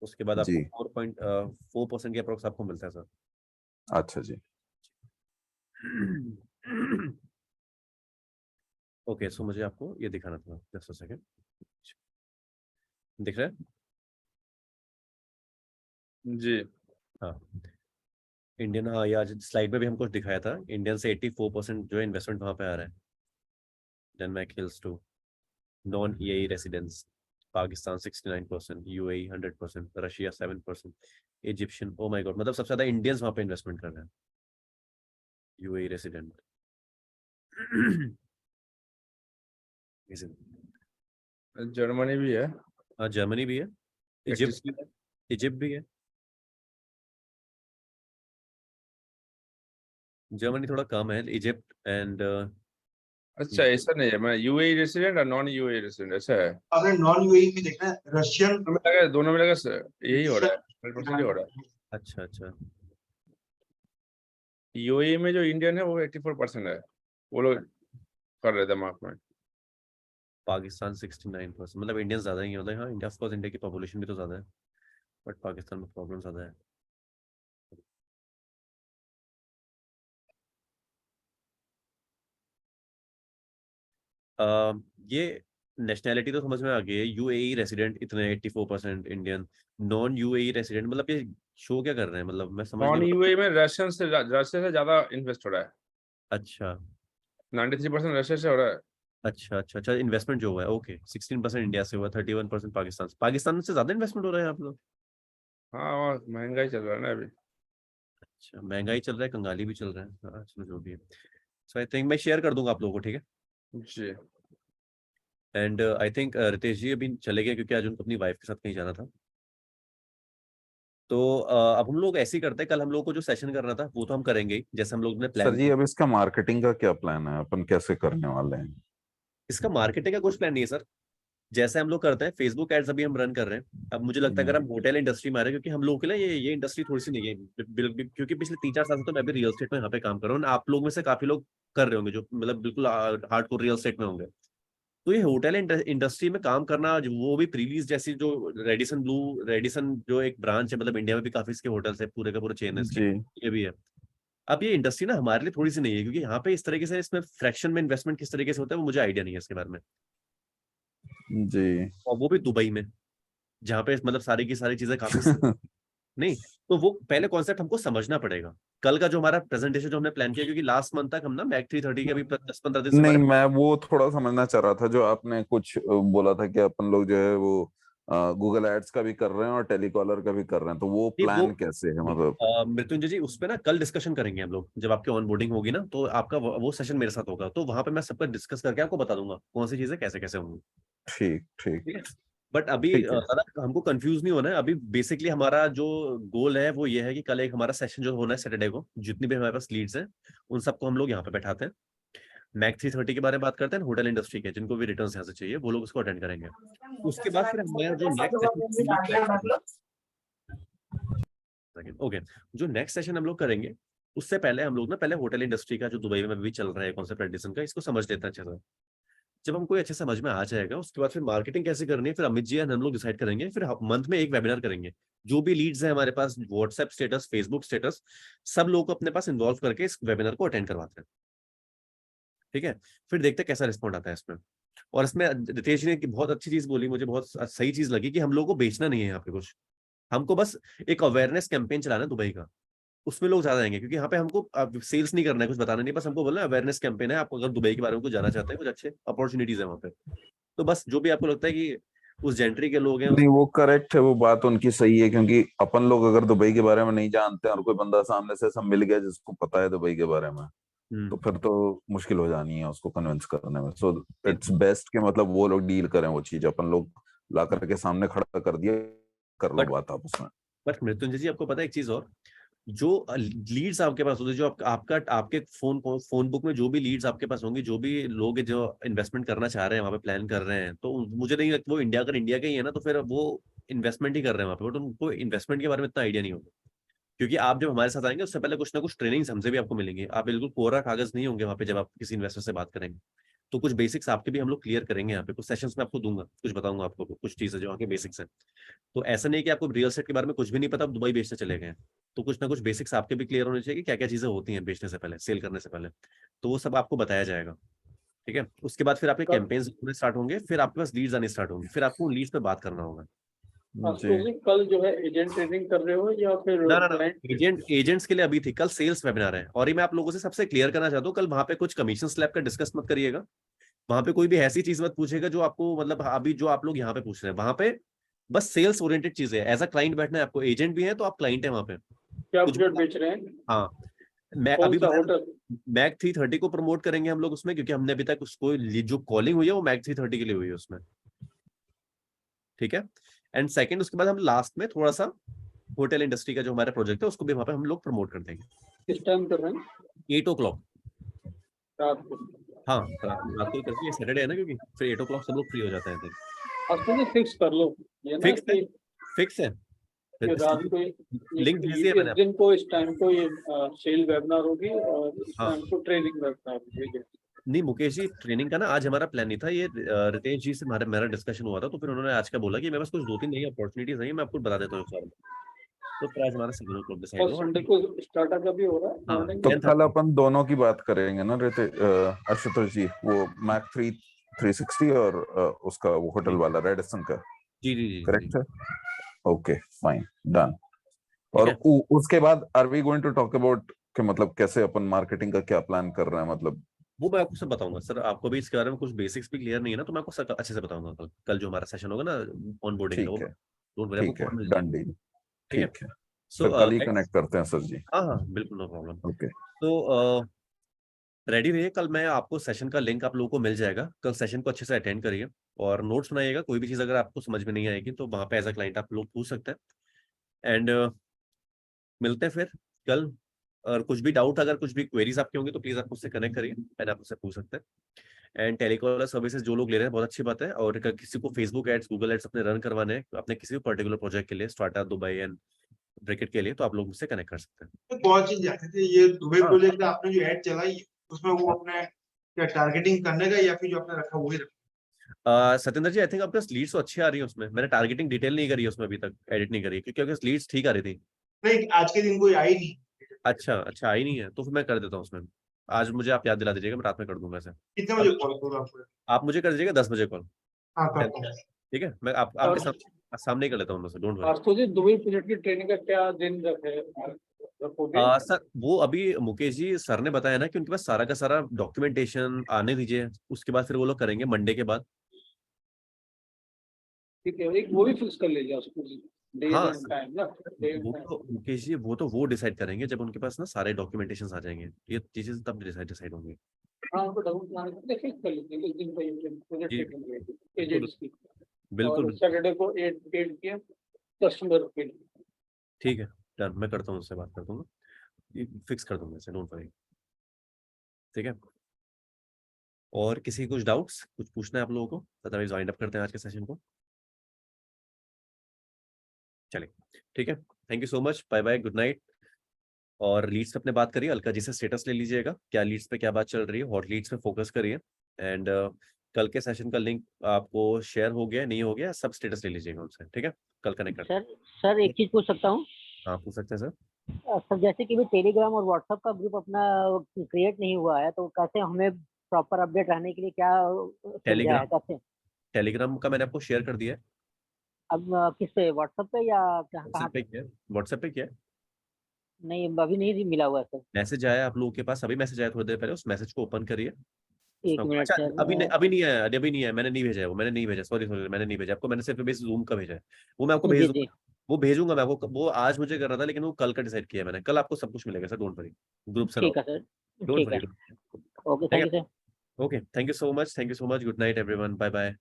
उसके बाद जी, आपको 4% के अप्रोक्स आपको मिलता है सर। अच्छा जी। ओके, सो मुझे आपको ये दिखाना था, जस्ट अ सेकंड। दिख रहा है? जी। हाँ। इंडियन, हाँ, ये आज स्लाइड में भी हमको दिखाया था, इंडियन से 84% जो है इन्वेस्टमेंट वहाँ पे आ रहा है। Denmark hills to non EAE residence, Pakistan 69%, UAE 100%, Russia 7%, Egyptian, oh my God, मतलब सबसे ज्यादा इंडियंस वहाँ पे इन्वेस्टमेंट कर रहे हैं, UAE रेसिडेंट। जर्मनी भी है। हाँ, जर्मनी भी है। इजिप्ट इजिप्ट भी है, जर्मनी थोड़ा कम है, इजिप्ट एंड अच्छा ऐसा नहीं है, मैं यूएई रेसिडेंट और नॉन यूएई रेसिडेंट ऐसा है। अगर नॉन यूएई में देखना है रशियन दोनों में लगा यही हो रहा है, 100% ही हो रहा है। अच्छा अच्छा यूएई में जो इंडियन है वो 84% है, वो लोग कर रहे थे मार्क में। पाकिस्तान 69%, मतलब इंडियंस ज्यादा ही होते हैं। हाँ, इंडिया ऑफ कोर्स, इंडिया की पॉपुलेशन भी तो ज्यादा है, बट पाकिस्तान में प्रॉब्लम ज्यादा है। ये नेशनैलिटी तो समझ में आ गई है, यूएई रेसिडेंट इतने 84%, इंडियन नॉन यूएई रेसिडेंट, मतलब ये शो क्या कर रहे हैं, मतलब मैं समझ नॉन नहीं पा यूएई में रशिया से ज्यादा इन्वेस्ट हो रहा है, अच्छा 93% रशिया से हो रहा है। अच्छा अच्छा अच्छा, इन्वेस्टमेंट जो हुआ है, ओके 16% इंडिया से हुआ, 31% पाकिस्तान से। पाकिस्तान से ज्यादा इन्वेस्टमेंट हो रहा है आप लोग? हाँ वहाँ महंगाई चल रहा है ना अभी। अच्छा, महंगाई चल रहा है, कंगाली भी चल रहा है, हाँ चलो जो भी है। सो आई थिंक मैं शेयर कर दूंगा आप लोगों को, ठीक है। जी एंड आई थिंक रितेश जी अभी चले गए क्योंकि आज उनको अपनी वाइफ के साथ कहीं जाना था। तो अब हम लोग ऐसे ही करते हैं, कल हम लोग को जो सेशन करना था वो तो हम करेंगे ही, जैसे हम लोग ने सर प्लान जी, अब इसका मार्केटिंग का क्या प्लान है, अपन कैसे करने वाले हैं? इसका मार्केटिंग का कुछ प्लान नहीं है सर। जैसे हम लोग करते हैं, फेसबुक एड्स अभी हम रन कर रहे हैं। अब मुझे लगता है अगर हम होटल इंडस्ट्री में आ रहे हैं, क्योंकि हम लोगों के लिए ये इंडस्ट्री थोड़ी सी नहीं है, क्योंकि पिछले 3-4 साल से तो मैं भी रियल एस्टेट में यहाँ पे काम कर रहा हूँ। आप लोग में से काफी लोग कर रहे होंगे जो मतलब बिल्कुल हार्डकोर रियल एस्टेट में होंगे। तो ये होटल इंडस्ट्री में काम करना, वो भी प्रीलीज जैसी, जो रेडिसन जो एक ब्रांच है, मतलब इंडिया में भी काफी इसके होटल्स है, पूरे का पूरा चेन है इसके, जी ये भी है। अब ये इंडस्ट्री ना हमारे लिए थोड़ी सी नहीं है, क्योंकि यहाँ पे इस तरीके से इसमें फ्रैक्शन में इन्वेस्टमेंट किस तरीके से होता है वो मुझे आइडिया नहीं है इसके बारे में, जी और वो भी दुबई में, जहाँ पे मतलब सारी की सारी चीजें काफी नहीं। तो वो पहले कॉन्सेप्ट हमको समझना पड़ेगा। कल का जो हमारा प्रेजेंटेशन जो हमने प्लान किया, क्योंकि लास्ट मंथ तक हम ना मैक 330 के अभी 10-15 दिन से नहीं, हमारे मैं वो थोड़ा समझना चाह रहा था जो आपने कुछ बोला था कि अपन लोग जो है वो गूगल एड्स का भी कर रहे हैं और टेलीकॉलर का भी कर रहे हैं, तो वो नहीं, प्लान कैसे है मतलब? मृत्युंजय जी उस पे ना कल डिस्कशन करेंगे हम लोग, जब आपकी ऑन बोर्डिंग होगी ना, तो आपका वो सेशन मेरे साथ होगा, तो वहां पे मैं सबका डिस्कस करके आपको बता दूंगा कौन सी चीजें कैसे कैसे होंगी। ठीक ठीक ठीक है, बट अभी ठीक है। ज्यादा हमको कंफ्यूज नहीं होना है। अभी बेसिकली हमारा जो गोल है वो ये है कि कल एक हमारा सेशन जो होना है सैटरडे को, जितनी भी हमारे पास लीड्स हैं उन सबको हम लोग यहाँ पे बैठाते हैं, मैक 330 के बारे में बात करते हैं, होटल इंडस्ट्री के जिनको भी रिटर्न्स यहाँ से चाहिए वो लोग उसको अटेंड करेंगे। उसके बाद फिर हमारा जो नेक्स्ट सेशन, ओके, जो नेक्स्ट सेशन हम लोग करेंगे उससे पहले हम लोग ना पहले होटल इंडस्ट्री का जो दुबई में भी चल रहा है कॉन्सेप्ट एडिशन का, इसको समझ लेते हैं अच्छे से। जब हमको अच्छे समझ में आ जाएगा, उसके बाद फिर मार्केटिंग कैसे करनी है, फिर अमित जी एंड हम लोग डिसाइड करेंगे। फिर मंथ में एक वेबिनार करेंगे, जो भी लीड्स है हमारे पास, व्हाट्सएप स्टेटस, फेसबुक स्टेटस, सब लोगों को अपने पास इन्वॉल्व करके इस वेबिनार को अटेंड करवाते हैं। ठीक है, फिर देखते हैं कैसा रिस्पॉन्ड आता है इसमें। और इसमें रितेश जी ने बहुत अच्छी चीज बोली, मुझे बहुत सही चीज लगी, कि हम लोगों को बेचना नहीं है यहाँ पे कुछ, हमको बस एक अवेयरनेस कैंपेन चलाना है दुबई का, उसमें लोग ज्यादा आएंगे, क्योंकि यहाँ पे हमको सेल्स नहीं करना है, कुछ बताना नहीं, बस हमको बोलना है अवेयरनेस कैंपेन है। आपको अगर दुबई के बारे में कुछ जानना चाहते हैं, कुछ अच्छे अपॉर्चुनिटीज है वहाँ पे, तो बस जो भी आपको लगता है कि उस जेंट्री के लोग हैं नहीं, वो करेक्ट है, वो बात उनकी सही है, क्योंकि अपन लोग अगर दुबई के बारे में नहीं जानते और कोई बंदा सामने से सब मिल गया जिसको पता है दुबई के बारे में, तो फिर तो मुश्किल हो जानी है उसको कन्विंस करने में। सो इट्स बेस्ट कि मतलब वो लोग डील करें वो चीज, अपन लोग ला करके सामने खड़ा कर दिया, कर लो बात आपस में। बट मृत्युंजय जी आपको पता है एक चीज और, जो लीड्स आपके पास होते हैं, जो आपका आपके फोन बुक में जो भी लीड्स आपके पास होंगे, जो भी लोग जो इन्वेस्टमेंट करना चाह रहे हैं वहाँ पे प्लान कर रहे हैं, तो मुझे नहीं लगता वो इंडिया, अगर इंडिया का ही है ना तो फिर वो इन्वेस्टमेंट ही कर रहे हैं वहाँ पे, बट उनको इन्वेस्टमेंट के बारे में इतना आइडिया नहीं होगा। क्योंकि आप जब हमारे साथ आएंगे उससे पहले कुछ ना कुछ ट्रेनिंग्स हमसे भी आपको मिलेंगे, आप बिल्कुल कोरा कागज नहीं होंगे वहाँ पे जब आप किसी इन्वेस्टर से बात करेंगे। तो कुछ बेसिक्स आपके भी हम लोग क्लियर करेंगे यहाँ पे, कुछ सेशंस में आपको दूंगा, कुछ बताऊंगा आपको, कुछ चीजें जो आगे बेसिक्स हैं। तो ऐसा नहीं कि आपको रियल एस्टेट के बारे में कुछ भी नहीं पता, आप दुबई बेचने चले गए, तो कुछ ना कुछ बेसिक्स आपके भी क्लियर होने चाहिए कि क्या क्या चीजें होती हैं बेचने से पहले, सेल करने से पहले, तो वो सब आपको बताया जाएगा। ठीक है, उसके बाद फिर आपके कैंपेन्स स्टार्ट होंगे, फिर आपके पास लीड्स आने स्टार्ट होंगे, फिर आपको लीड्स पे बात करना होगा। जी कल जो है एजेंट ट्रेनिंग कर रहे हो या फिर ना, एजेंट्स के लिए अभी थी, कल सेल्स वेबिनार है। और ये मैं आप लोगों से सबसे क्लियर करना चाहता हूँ, कल वहां पे कुछ कमीशन स्लैब का डिस्कस मत करिएगा, वहां पे कोई भी ऐसी चीज मत पूछेगा जो आपको मतलब अभी जो आप लोग यहाँ पे पूछ रहे हैं, वहां पे बस सेल्स ओरिएंटेड चीजें है, एज अ क्लाइंट बैठना है आपको, एजेंट भी है तो आप क्लाइंट है वहां पे क्या कुछ प्रोडक्ट बेच रहे हैं? हाँ, मैं कौन अभी सा होटल? मैक 330 को प्रमोट करेंगे हम लोग उसमें, क्योंकि हमने अभी तक उसको जो कॉलिंग हुई है वो मैक 330 के लिए हुई है उसमें। ठीक है, एंड सेकंड उसके बाद हम लास्ट में थोड़ा सा होटल इंडस्ट्री का जो हमारा प्रोजेक्ट है उसको भी वहाँ पे हम लोग प्रमोट कर देंगे। किस टाइम कर रहे हैं? 8 o'clock। रात को? हाँ, रात को करके, ये सैटरडे है ना, क्योंकि फिर 8 o'clock सब लोग फ्री हो जाते हैं फिर। आज तो फिक्स कर लो ये ना फिक्स है, कि फिक्स है। कि रात को लिंक भेज दिया मैंने इस दिन को इस टाइम को ये सेल वेबिनार होगी और इस हाँ। टाइम को ट्रेनिंग वेबिनार होगी। नहीं मुकेश जी, ट्रेनिंग का ना आज हमारा प्लान नहीं था, ये रितेश जी से मेरा डिस्कशन हुआ था, तो फिर उन्होंने आज का बोला कि मेरे पास कुछ 2-3 नई अपॉर्चुनिटीज नहीं है, मैं आपको बता देता हूँ सर। तो फिर आज हमारा 7 o'clock डिसाइड और हुआ। संडे को स्टार्टअप का भी हो रहा है हाँ, मॉर्निंग तो 10:30 कल अपन दोनों की बात करेंगे ना आशुतोष जी, वो मैक 360 और उसका वो होटल वाला रेडिसन का, जी जी जी करेक्ट जी। है? Okay fine, done. ठीक और है। उसके बाद are we going to talk about कि मतलब कैसे अपन मार्केटिंग का क्या प्लान कर रहे हैं, मतलब वो मैं आपको सब बताऊंगा सर, आपको भी इसके बारे में कुछ बेसिक्स भी क्लियर नहीं है ना, तो मैं आपको सब अच्छे से बताऊंगा कल जो हमारा सेशन होगा ना ऑन बोर्डिंग का, वो ठीक है, डोंट वरी, आपको ठीक है, कॉल मिल डन जाएगा। डील, ठीक है। ठीक है। सो फिर कल ही कनेक्ट करते हैं सर जी। हाँ हाँ बिल्कुल, नो प्रॉब्लम। ओके, तो रेडी रहिए, कल मैं आपको सेशन का लिंक आप लोगों को मिल जाएगा। कल सेशन को अच्छे से अटेंड करिए और नोट्स बनाइएगा। कोई भी चीज़ अगर आपको समझ में नहीं आएगी तो वहाँ पे एज अ क्लाइंट आप लोग पूछ सकते हैं। एंड मिलते हैं फिर कल। और कुछ भी डाउट, अगर कुछ भी क्वेरीज आपके होंगे तो प्लीज आप मुझसे कनेक्ट करिए एंड आप मुझसे पूछ सकते हैं। एंड टेलीकॉलर सर्विसेज जो लोग ले रहे हैं बहुत अच्छी बात है, और अगर किसी को फेसबुक एड्स, गूगल एड्स अपने रन करवाने हैं अपने किसी भी पर्टिकुलर प्रोजेक्ट के लिए, स्टार्टअप दुबई एंड ब्रेकेट के लिए, तो आप लोग मुझसे कनेक्ट कर सकते हैं। बहुत चीज जानते थे, ये दुबई हाँ। प्रोजेक्ट आपने जो ऐड चलाई उसमें वो अपने क्या टारगेटिंग करने का या फिर जो आपने रखा वही रखा? सत्येंद्र जी, आई थिंक आपके लीड्स तो अच्छी आ रही है उसमें, मैंने टारगेटिंग डिटेल नहीं करी है उसमें, अभी तक एडिट नहीं करी क्योंकि आपके लीड्स ठीक आ रही थी। नहीं, आज के दिन कोई आई नहीं। अच्छा अच्छा, आई नहीं है तो फिर मैं कर देता हूँ उसमें। आज मुझे आप याद दिला दीजिएगा, मैं रात में कर दूंगा इसे। कितने बजे कॉल करूँ आपको? आप मुझे कर दीजिएगा 10 बजे कॉल। हाँ, करता हूँ। ठीक है, मैं आपके और सामने ही कर लेता हूँ उनसे, डोंट वरी। आज तो जी दुबई प्रोजेक्ट की ट्रेनिंग का क्या दिन रखोगे? सर वो अभी मुकेश जी सर ने बताया ना कि उनके पास सारा का सारा डॉक्यूमेंटेशन आने दीजिए, उसके बाद फिर वो लोग करेंगे मंडे के बाद। ठीक है, एक वो भी फिक्स कर लीजिए उसको, डे हाँ एंड टाइम ना, डे एंड वो टाइम। तो मुकेश जी, वो डिसाइड करेंगे जब उनके पास ना सारे डॉक्यूमेंटेशन आ जाएंगे, ये चीजें तब डिसाइड होंगी। हाँ, उनको डाउट प्लान करके फिक्स कर लीजिए एक दिन का ये प्रोजेक्ट जी टेकिंग एजेंट्स की। बिल्कुल और सैटरडे को 8 PM कस्टमर के लिए। ठीक है, डन, मैं करता हूँ, उससे बात कर दूंगा, फिक्स कर दूंगा इसे, डोंट वरी। ठीक है। और किसी कुछ डाउट्स, कुछ पूछना है आप लोगों को, अदरवाइज वाइंड अप करते हैं आज के सेशन को। चलिए ठीक है, thank you so much, bye bye, good night. और लीड्स पे अपने बात करिए, अलका जी से स्टेटस ले लीजिएगा, क्या लीड्स पे क्या बात चल रही है, हॉट लीड्स पे फोकस करिए। एंड कल के सेशन का लिंक आपको शेयर हो गया नहीं हो गया, सब स्टेटस ले लीजिएगा उनसे। ठीक है, कल कनेक्ट करते हैं। सर एक चीज पूछ सकता हूँ? हाँ पूछ सकते हैं सर। सर जैसे कि भी टेलीग्राम और व्हाट्सएप का ग्रुप अपना क्रिएट नहीं हुआ है, तो कैसे हमें प्रॉपर अपडेट रहने के लिए क्या सुविधा है, कैसे? टेलीग्राम का मैंने आपको शेयर कर दिया है। अब किस पे, व्हाट्सएप पे या कहाँ व्हाट्सएप पे क्या है, व्हाट्सएप पे क्या है, नहीं, अभी नहीं मिला हुआ है सर। मैसेज आया आप लोगों के पास, अभी मैसेज आया थोड़ी देर पहले, उस मैसेज को ओपन करिए। एक मिनट अच्छा, सर। अभी नहीं आया, अभी नहीं आया, मैंने नहीं भेजा है वो, मैंने नहीं भेजा, सॉरी मैंने नहीं भेजा आपको, मैंने सिर्फ बेस जूम का भेजा है। वो मैं आपको भेज जी दूंगा, जी वो भेजूंगा मैं आपको। वो आज मुझे करना था लेकिन वो कल का डिसाइड किया मैंने, कल आपको सब कुछ मिलेगा सर, डोंट वरी, ग्रुप से ठीक है सर, डोंट ठीक वरी। है। ओके, ठीक थैंक यू है, sir. Okay, thank you so much, good night everyone, bye bye.